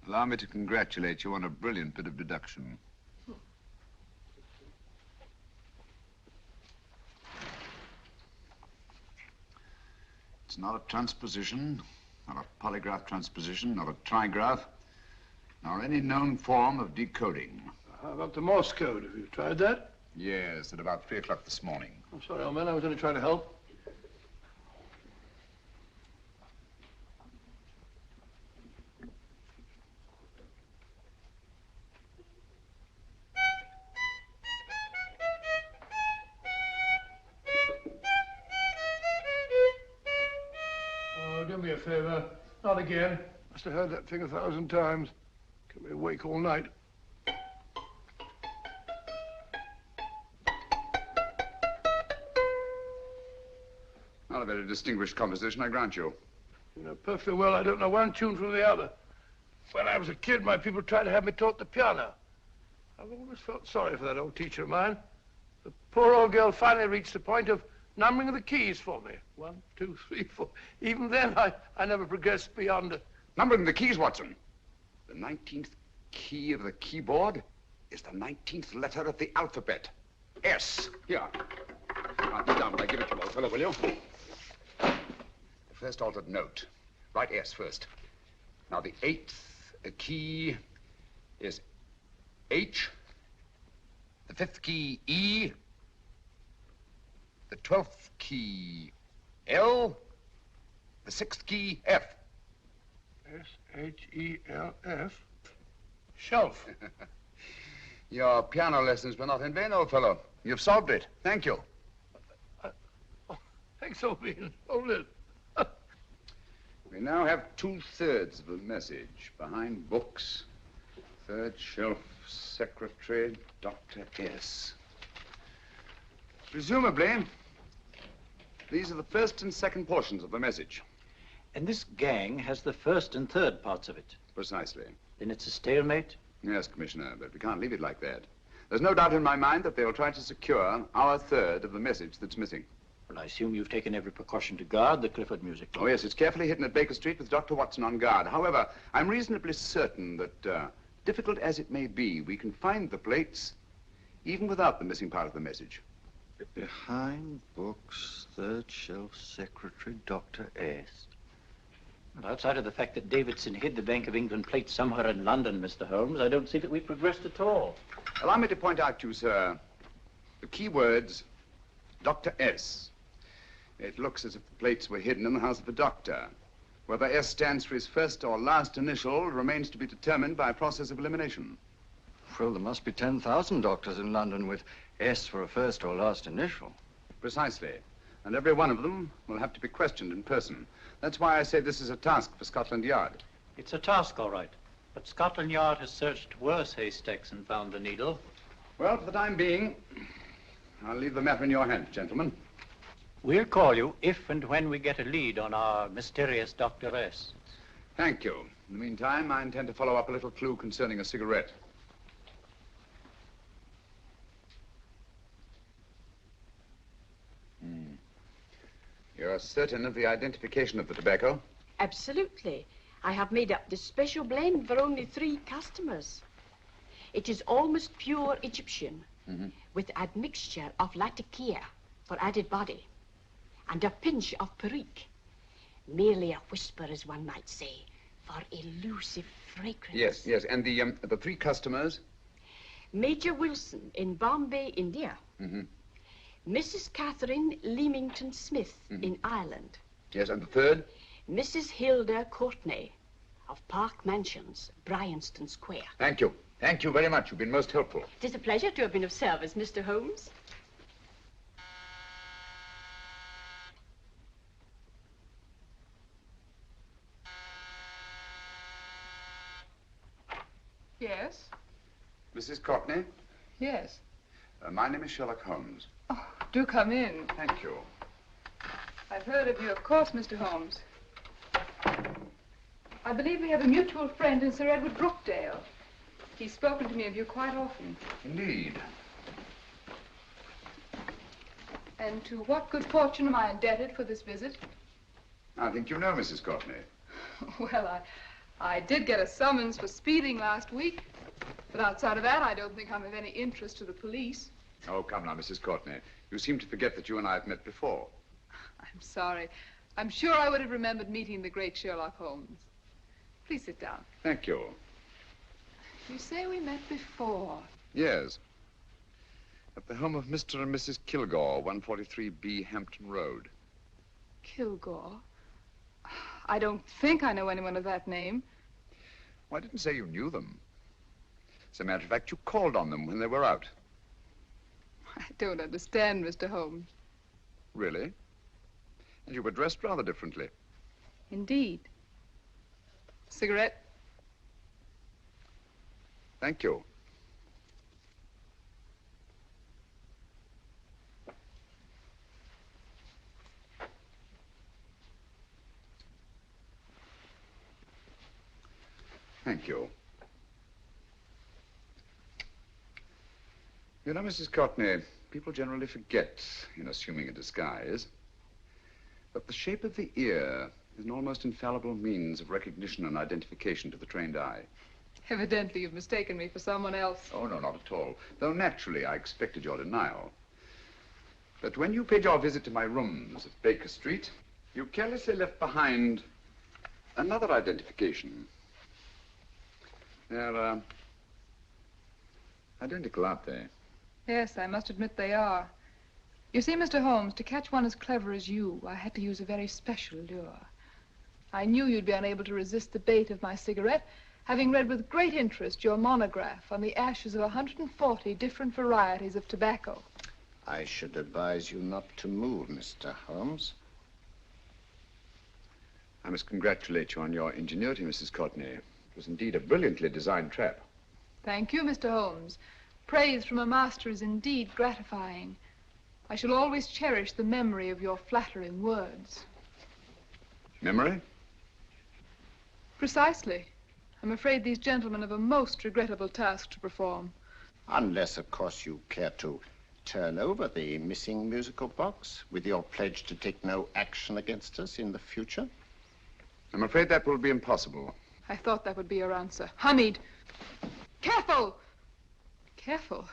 Allow me to congratulate you on a brilliant bit of deduction. It's not a transposition, not a polygraph transposition, not a trigraph, nor any known form of decoding. How about the Morse code? Have you tried that? Yes, at about 3 o'clock this morning. I'm sorry, old man. I was only trying to help. Oh, do me a favor. Not again. Must have heard that thing 1,000 times. Kept me awake all night. Not a very distinguished composition, I grant you. You know perfectly well I don't know one tune from the other. When I was a kid, my people tried to have me taught the piano. I've always felt sorry for that old teacher of mine. The poor old girl finally reached the point of numbering the keys for me. 1, 2, 3, 4. Even then, I never progressed beyond it. Numbering the keys, Watson. The 19th key of the keyboard is the 19th letter of the alphabet. S. Here. Write it down when I give it to you, old fellow, will you? The first altered note. Write S first. Now, the 8th key is H. The 5th key, E. The 12th key, L. The 6th key, F. S-H-E-L-F. Shelf. Your piano lessons were not in vain, old fellow. You've solved it. Thank you. Thanks, old bean. Hold it. We now have 2/3 of the message. Behind books, 3rd shelf, secretary, Dr. S. Presumably, these are the first and second portions of the message. And this gang has the first and third parts of it. Precisely. Then it's a stalemate? Yes, Commissioner, but we can't leave it like that. There's no doubt in my mind that they'll try to secure our third of the message that's missing. Well, I assume you've taken every precaution to guard the Clifford music. Oh, yes, it's carefully hidden at Baker Street with Dr. Watson on guard. However, I'm reasonably certain that, difficult as it may be, we can find the plates even without the missing part of the message. Behind books, 3rd shelf, secretary, Dr. S. Well, outside of the fact that Davidson hid the Bank of England plate somewhere in London, Mr. Holmes, I don't see that we've progressed at all. Allow me to point out to you, sir, the key words Dr. S. It looks as if the plates were hidden in the house of a doctor. Whether S stands for his first or last initial remains to be determined by a process of elimination. Well, there must be 10,000 doctors in London with S for a first or last initial. Precisely. And every one of them will have to be questioned in person. That's why I say this is a task for Scotland Yard. It's a task, all right. But Scotland Yard has searched worse haystacks and found the needle. Well, for the time being, I'll leave the matter in your hands, gentlemen. We'll call you if and when we get a lead on our mysterious Dr. S. Thank you. In the meantime, I intend to follow up a little clue concerning a cigarette. You're certain of the identification of the tobacco? Absolutely. I have made up this special blend for only 3 customers. It is almost pure Egyptian, with admixture of latakia for added body, and a pinch of perique. Merely a whisper, as one might say, for elusive fragrance. Yes. And the 3 customers? Major Wilson in Bombay, India. Mrs. Catherine Leamington Smith in Ireland. Yes, and the 3rd? Mrs. Hilda Courtney of Park Mansions, Bryanston Square. Thank you. Thank you very much. You've been most helpful. It is a pleasure to have been of service, Mr. Holmes. Yes? Mrs. Courtney? Yes. My name is Sherlock Holmes. Oh, do come in. Thank you. I've heard of you, of course, Mr. Holmes. I believe we have a mutual friend in Sir Edward Brookdale. He's spoken to me of you quite often. Indeed. And to what good fortune am I indebted for this visit? I think you know Mrs. Courtney. Well, I did get a summons for speeding last week. But outside of that, I don't think I'm of any interest to the police. Oh, come now, Mrs. Courtney. You seem to forget that you and I have met before. I'm sorry. I'm sure I would have remembered meeting the great Sherlock Holmes. Please sit down. Thank you. You say we met before. Yes. At the home of Mr. and Mrs. Kilgore, 143B Hampton Road. Kilgore? I don't think I know anyone of that name. Well, I didn't say you knew them. As a matter of fact, you called on them when they were out. I don't understand, Mr. Holmes. Really? And you were dressed rather differently. Indeed. Cigarette? Thank you. Thank you. You know, Mrs. Courtney, people generally forget, in assuming a disguise, that the shape of the ear is an almost infallible means of recognition and identification to the trained eye. Evidently, you've mistaken me for someone else. Oh, no, not at all. Though naturally, I expected your denial. But when you paid your visit to my rooms at Baker Street, you carelessly left behind another identification. They're, identical, aren't they? Yes, I must admit they are. You see, Mr. Holmes, to catch one as clever as you, I had to use a very special lure. I knew you'd be unable to resist the bait of my cigarette, having read with great interest your monograph on the ashes of 140 different varieties of tobacco. I should advise you not to move, Mr. Holmes. I must congratulate you on your ingenuity, Mrs. Courtney. It was indeed a brilliantly designed trap. Thank you, Mr. Holmes. Praise from a master is indeed gratifying. I shall always cherish the memory of your flattering words. Memory? Precisely. I'm afraid these gentlemen have a most regrettable task to perform. Unless, of course, you care to turn over the missing musical box with your pledge to take no action against us in the future. I'm afraid that will be impossible. I thought that would be your answer. Hamid! Careful! Careful.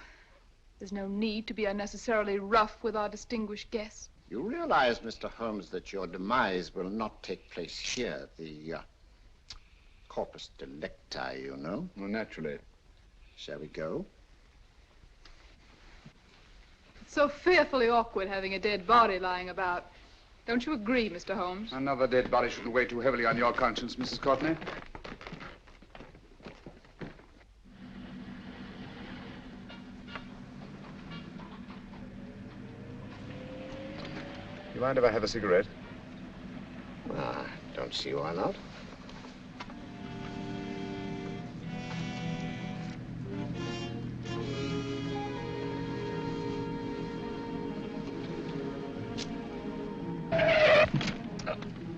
There's no need to be unnecessarily rough with our distinguished guest. You realize, Mr. Holmes, that your demise will not take place here. The corpus delicti, you know. Well, naturally. Shall we go? So fearfully awkward having a dead body lying about. Don't you agree, Mr. Holmes? Another dead body shouldn't weigh too heavily on your conscience, Mrs. Courtney. You mind if I have a cigarette? Ah, don't see why not.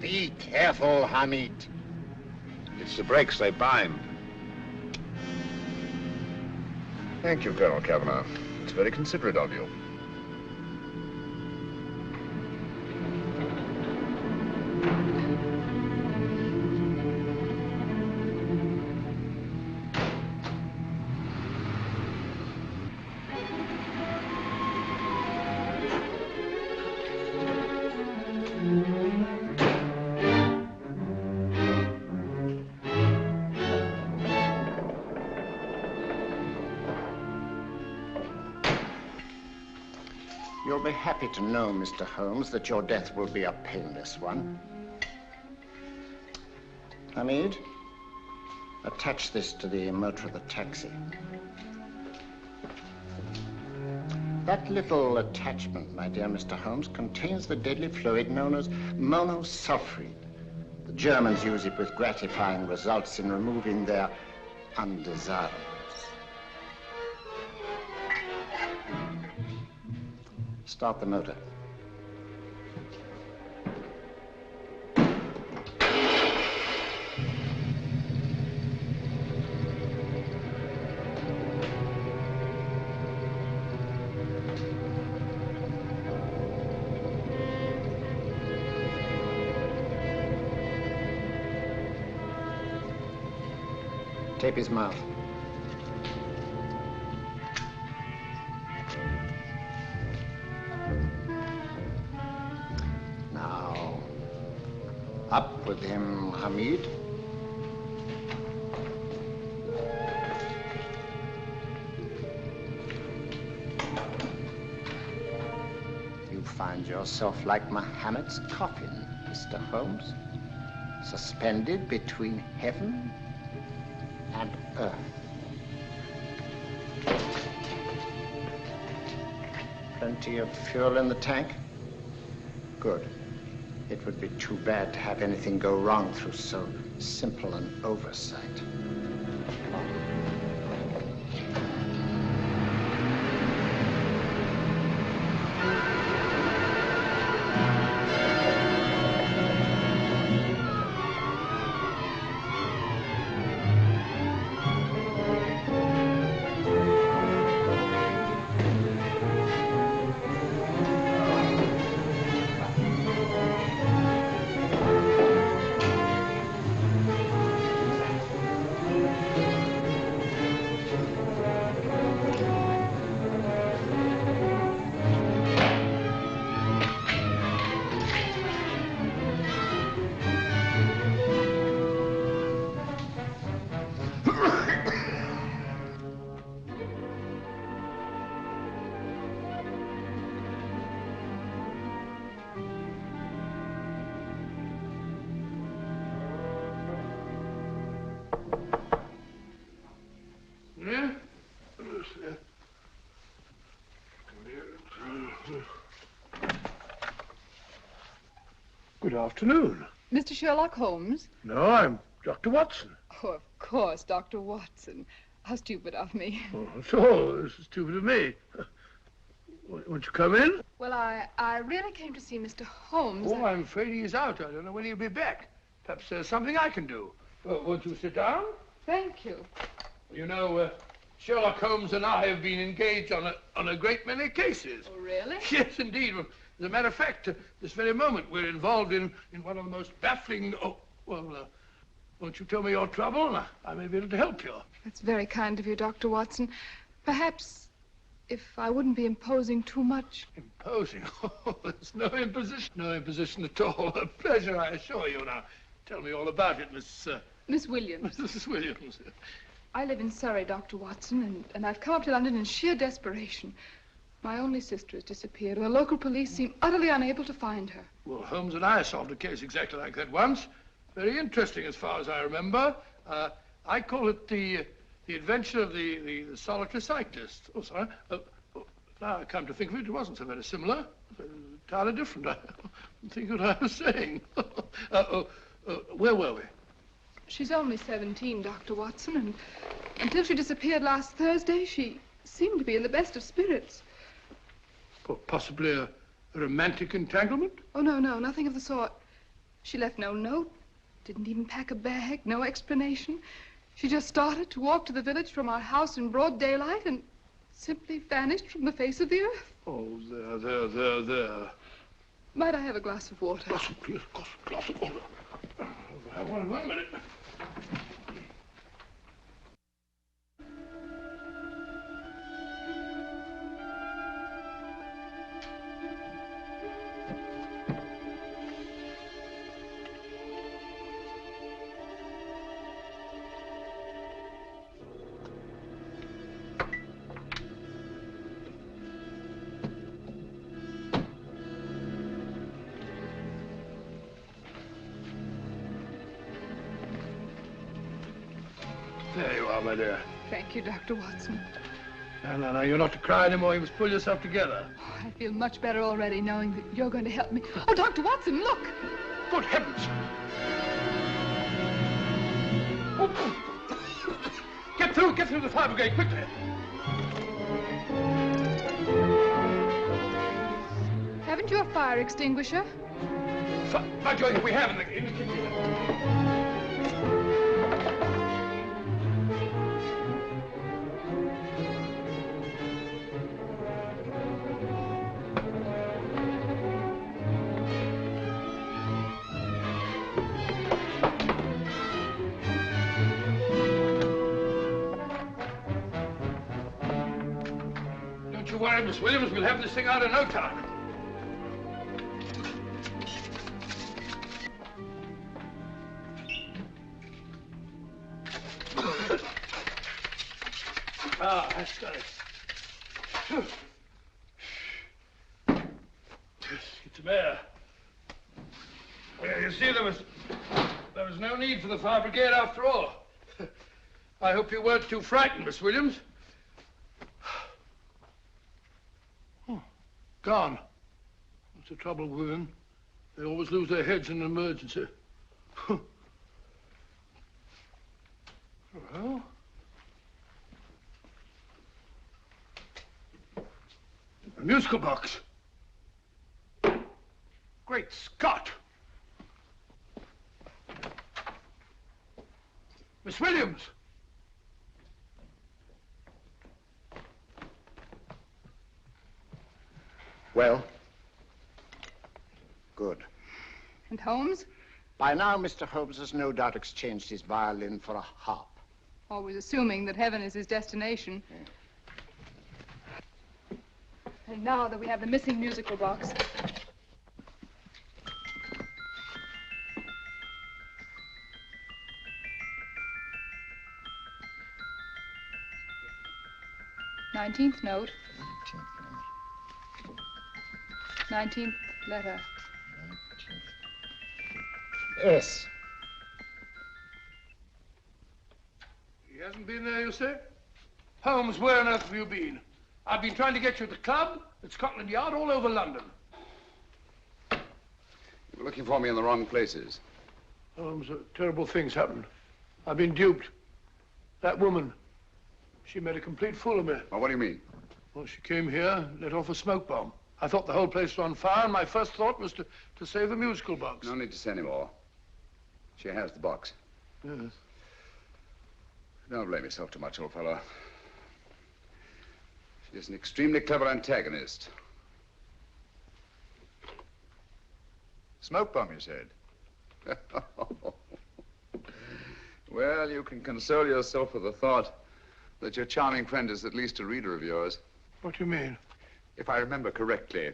Be careful, Hamid. It's the brakes, they bind. Thank you, Colonel Kavanagh. It's very considerate of you. You'll be happy to know, Mr. Holmes, that your death will be a painless one. Hamid, attach this to the motor of the taxi. That little attachment, my dear Mr. Holmes, contains the deadly fluid known as monosulfide. The Germans use it with gratifying results in removing their undesirables. Start the motor. Tape his mouth. Now, up with him, Hamid. You find yourself like Muhammad's coffin, Mr. Holmes, suspended between heaven and earth. Plenty of fuel in the tank? Good. It would be too bad to have anything go wrong through so simple an oversight. Good afternoon. Mr. Sherlock Holmes? No, I'm Dr. Watson. Oh, of course, Dr. Watson. How stupid of me. Oh, so this is stupid of me. Won't you come in? Well, I really came to see Mr. Holmes. Oh, I'm afraid he's out. I don't know when he'll be back. Perhaps there's something I can do. Won't you sit down? Thank you. You know, Sherlock Holmes and I have been engaged on a great many cases. Oh, really? Yes, indeed. As a matter of fact, this very moment, we're involved in one of the most baffling... Oh, well, won't you tell me your trouble? I may be able to help you. That's very kind of you, Dr. Watson. Perhaps if I wouldn't be imposing too much. Imposing? Oh, there's no imposition. No imposition at all. A pleasure, I assure you. Now, tell me all about it, Miss Williams. Mrs. Williams. I live in Surrey, Dr. Watson, and I've come up to London in sheer desperation. My only sister has disappeared, and the local police seem utterly unable to find her. Well, Holmes and I solved a case exactly like that once. Very interesting as far as I remember. I call it the adventure of the solitary cyclist. Oh, sorry. Now I come to think of it, it wasn't so very similar. Entirely different. I don't think what I was saying. Where were we? She's only 17, Dr. Watson, and until she disappeared last Thursday, she seemed to be in the best of spirits. Possibly a romantic entanglement? Oh, no, nothing of the sort. She left no note, didn't even pack a bag, no explanation. She just started to walk to the village from our house in broad daylight and simply vanished from the face of the earth. Oh, there. Might I have a glass of water? Glass of water. One minute. There you are, my dear. Thank you, Dr. Watson. No, you're not to cry anymore. You must pull yourself together. Oh, I feel much better already knowing that you're going to help me. Oh, Dr. Watson, look! Good heavens! Get through the fire brigade, quickly! Haven't you a fire extinguisher? By George, we have in the kitchen. Don't you worry, Miss Williams. We'll have this thing out in no time. That's got it. Get some air. Well, you see, there was no need for the fire brigade after all. I hope you weren't too frightened, Miss Williams. Oh, gone. That's the trouble with women. They always lose their heads in an emergency. Well... a musical box. Great Scott! Miss Williams! Well? Good. And Holmes? By now, Mr. Holmes has no doubt exchanged his violin for a harp. Always assuming that heaven is his destination. Yeah. And now that we have the missing musical box. Nineteenth note. 19th letter. Yes. He hasn't been there, you say? Holmes, where on earth have you been? I've been trying to get you at the club, at Scotland Yard, all over London. You were looking for me in the wrong places. Holmes, terrible things happened. I've been duped. That woman, she made a complete fool of me. Well, what do you mean? Well, she came here, let off a smoke bomb. I thought the whole place was on fire, and my first thought was to save the musical box. No need to say any more. She has the box. Yes. Don't blame yourself too much, old fellow. She's an extremely clever antagonist. Smoke bomb, you said? Well, you can console yourself with the thought that your charming friend is at least a reader of yours. What do you mean? If I remember correctly,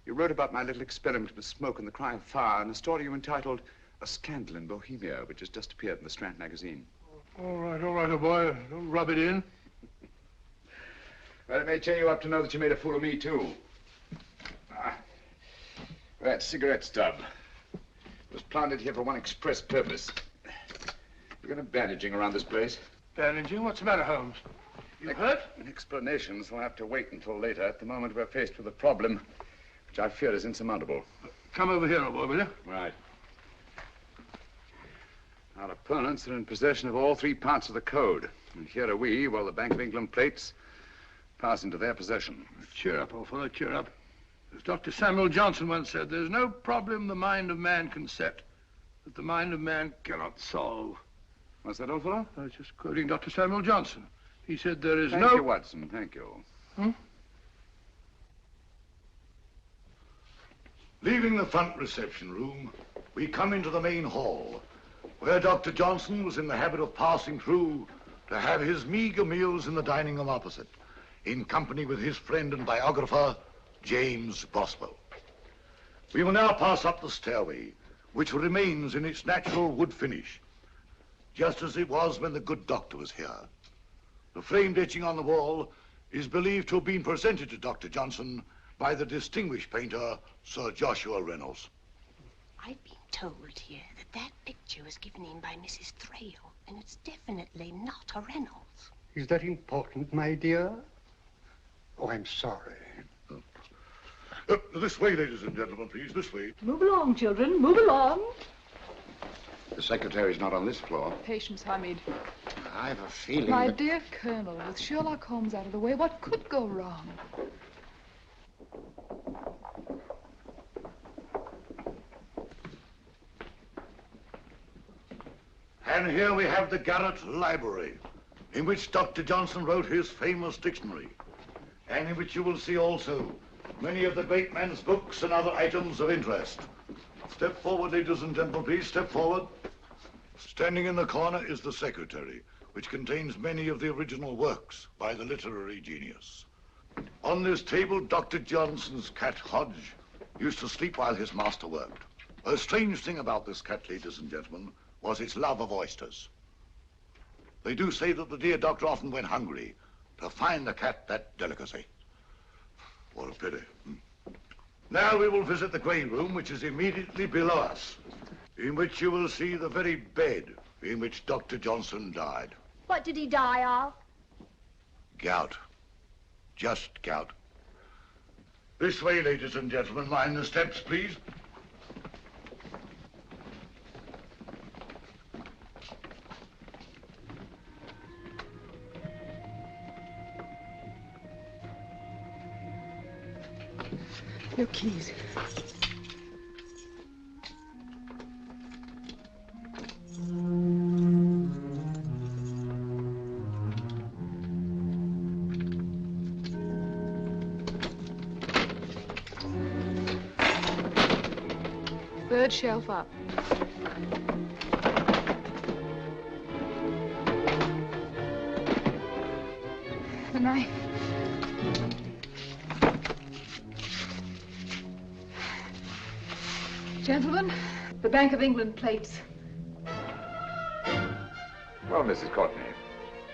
you wrote about my little experiment with smoke and the cry of fire in a story you entitled A Scandal in Bohemia, which has just appeared in the Strand magazine. All right, old boy. Don't rub it in. Well, it may cheer you up to know that you made a fool of me, too. That cigarette stub was planted here for one express purpose. You're going to bandaging around this place. Bandaging? What's the matter, Holmes? You hurt? Explanations will have to wait until later. At the moment, we're faced with a problem which I fear is insurmountable. Come over here, old boy, will you? Right. Our opponents are in possession of all three parts of the code. And here are we, while the Bank of England plates pass into their possession. Cheer up, old fellow, cheer up. As Dr. Samuel Johnson once said, there's no problem the mind of man can set that the mind of man cannot solve. What's that, old fellow? I was just quoting Dr. Samuel Johnson. He said there is Thank no... you, Watson. Thank you. Leaving the front reception room, we come into the main hall, where Dr. Johnson was in the habit of passing through to have his meager meals in the dining room opposite, in company with his friend and biographer, James Boswell. We will now pass up the stairway, which remains in its natural wood finish, just as it was when the good doctor was here. The framed etching on the wall is believed to have been presented to Dr. Johnson by the distinguished painter, Sir Joshua Reynolds. I've been told here that picture was given in by Mrs. Thrale, and it's definitely not a Reynolds. Is that important, my dear? Oh, I'm sorry. This way, ladies and gentlemen, please, this way. Move along, children, move along. The secretary's not on this floor. Patience, Hamid. I have a feeling My that... dear Colonel, with Sherlock Holmes out of the way, what could go wrong? And here we have the Garrett Library, in which Dr. Johnson wrote his famous dictionary, and in which you will see also many of the great man's books and other items of interest. Step forward, ladies and gentlemen, please, step forward. Standing in the corner is the secretary, which contains many of the original works by the literary genius. On this table, Dr. Johnson's cat, Hodge, used to sleep while his master worked. A strange thing about this cat, ladies and gentlemen, was its love of oysters. They do say that the dear doctor often went hungry to find the cat that delicacy. What a pity. Now we will visit the grain room, which is immediately below us, in which you will see the very bed in which Dr. Johnson died. What did he die of? Gout. Just gout. This way, ladies and gentlemen. Mind the steps, please. Your keys. Third shelf up. The knife. Gentlemen, the Bank of England plates. Well, Mrs. Courtney,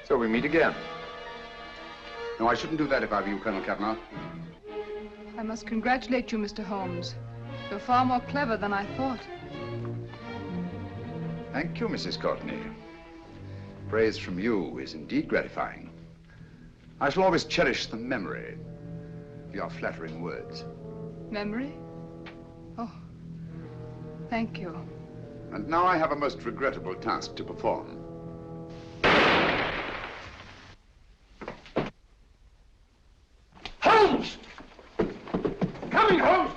so we meet again. No, I shouldn't do that if I were you, Colonel Cavanaugh. I must congratulate you, Mr. Holmes. You're far more clever than I thought. Thank you, Mrs. Courtney. Praise from you is indeed gratifying. I shall always cherish the memory of your flattering words. Memory? Oh, thank you. And now I have a most regrettable task to perform. Holmes! Coming, Holmes!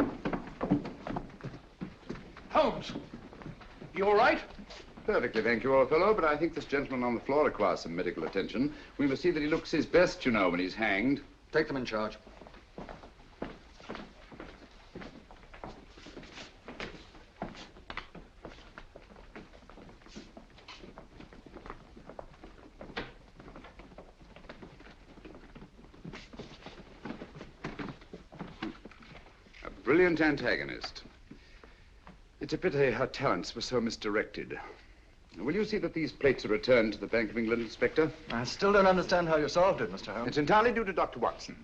Holmes, you all right? Perfectly, thank you, old fellow, but I think this gentleman on the floor requires some medical attention. We must see that he looks his best, you know, when he's hanged. Take them in charge. A brilliant antagonist. It's a pity her talents were so misdirected. Will you see that these plates are returned to the Bank of England, Inspector? I still don't understand how you solved it, Mr. Holmes. It's entirely due to Dr. Watson.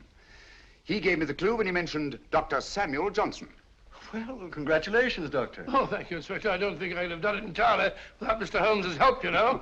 He gave me the clue when he mentioned Dr. Samuel Johnson. Well, congratulations, Doctor. Oh, thank you, Inspector. I don't think I'd have done it entirely without Mr. Holmes's help, you know.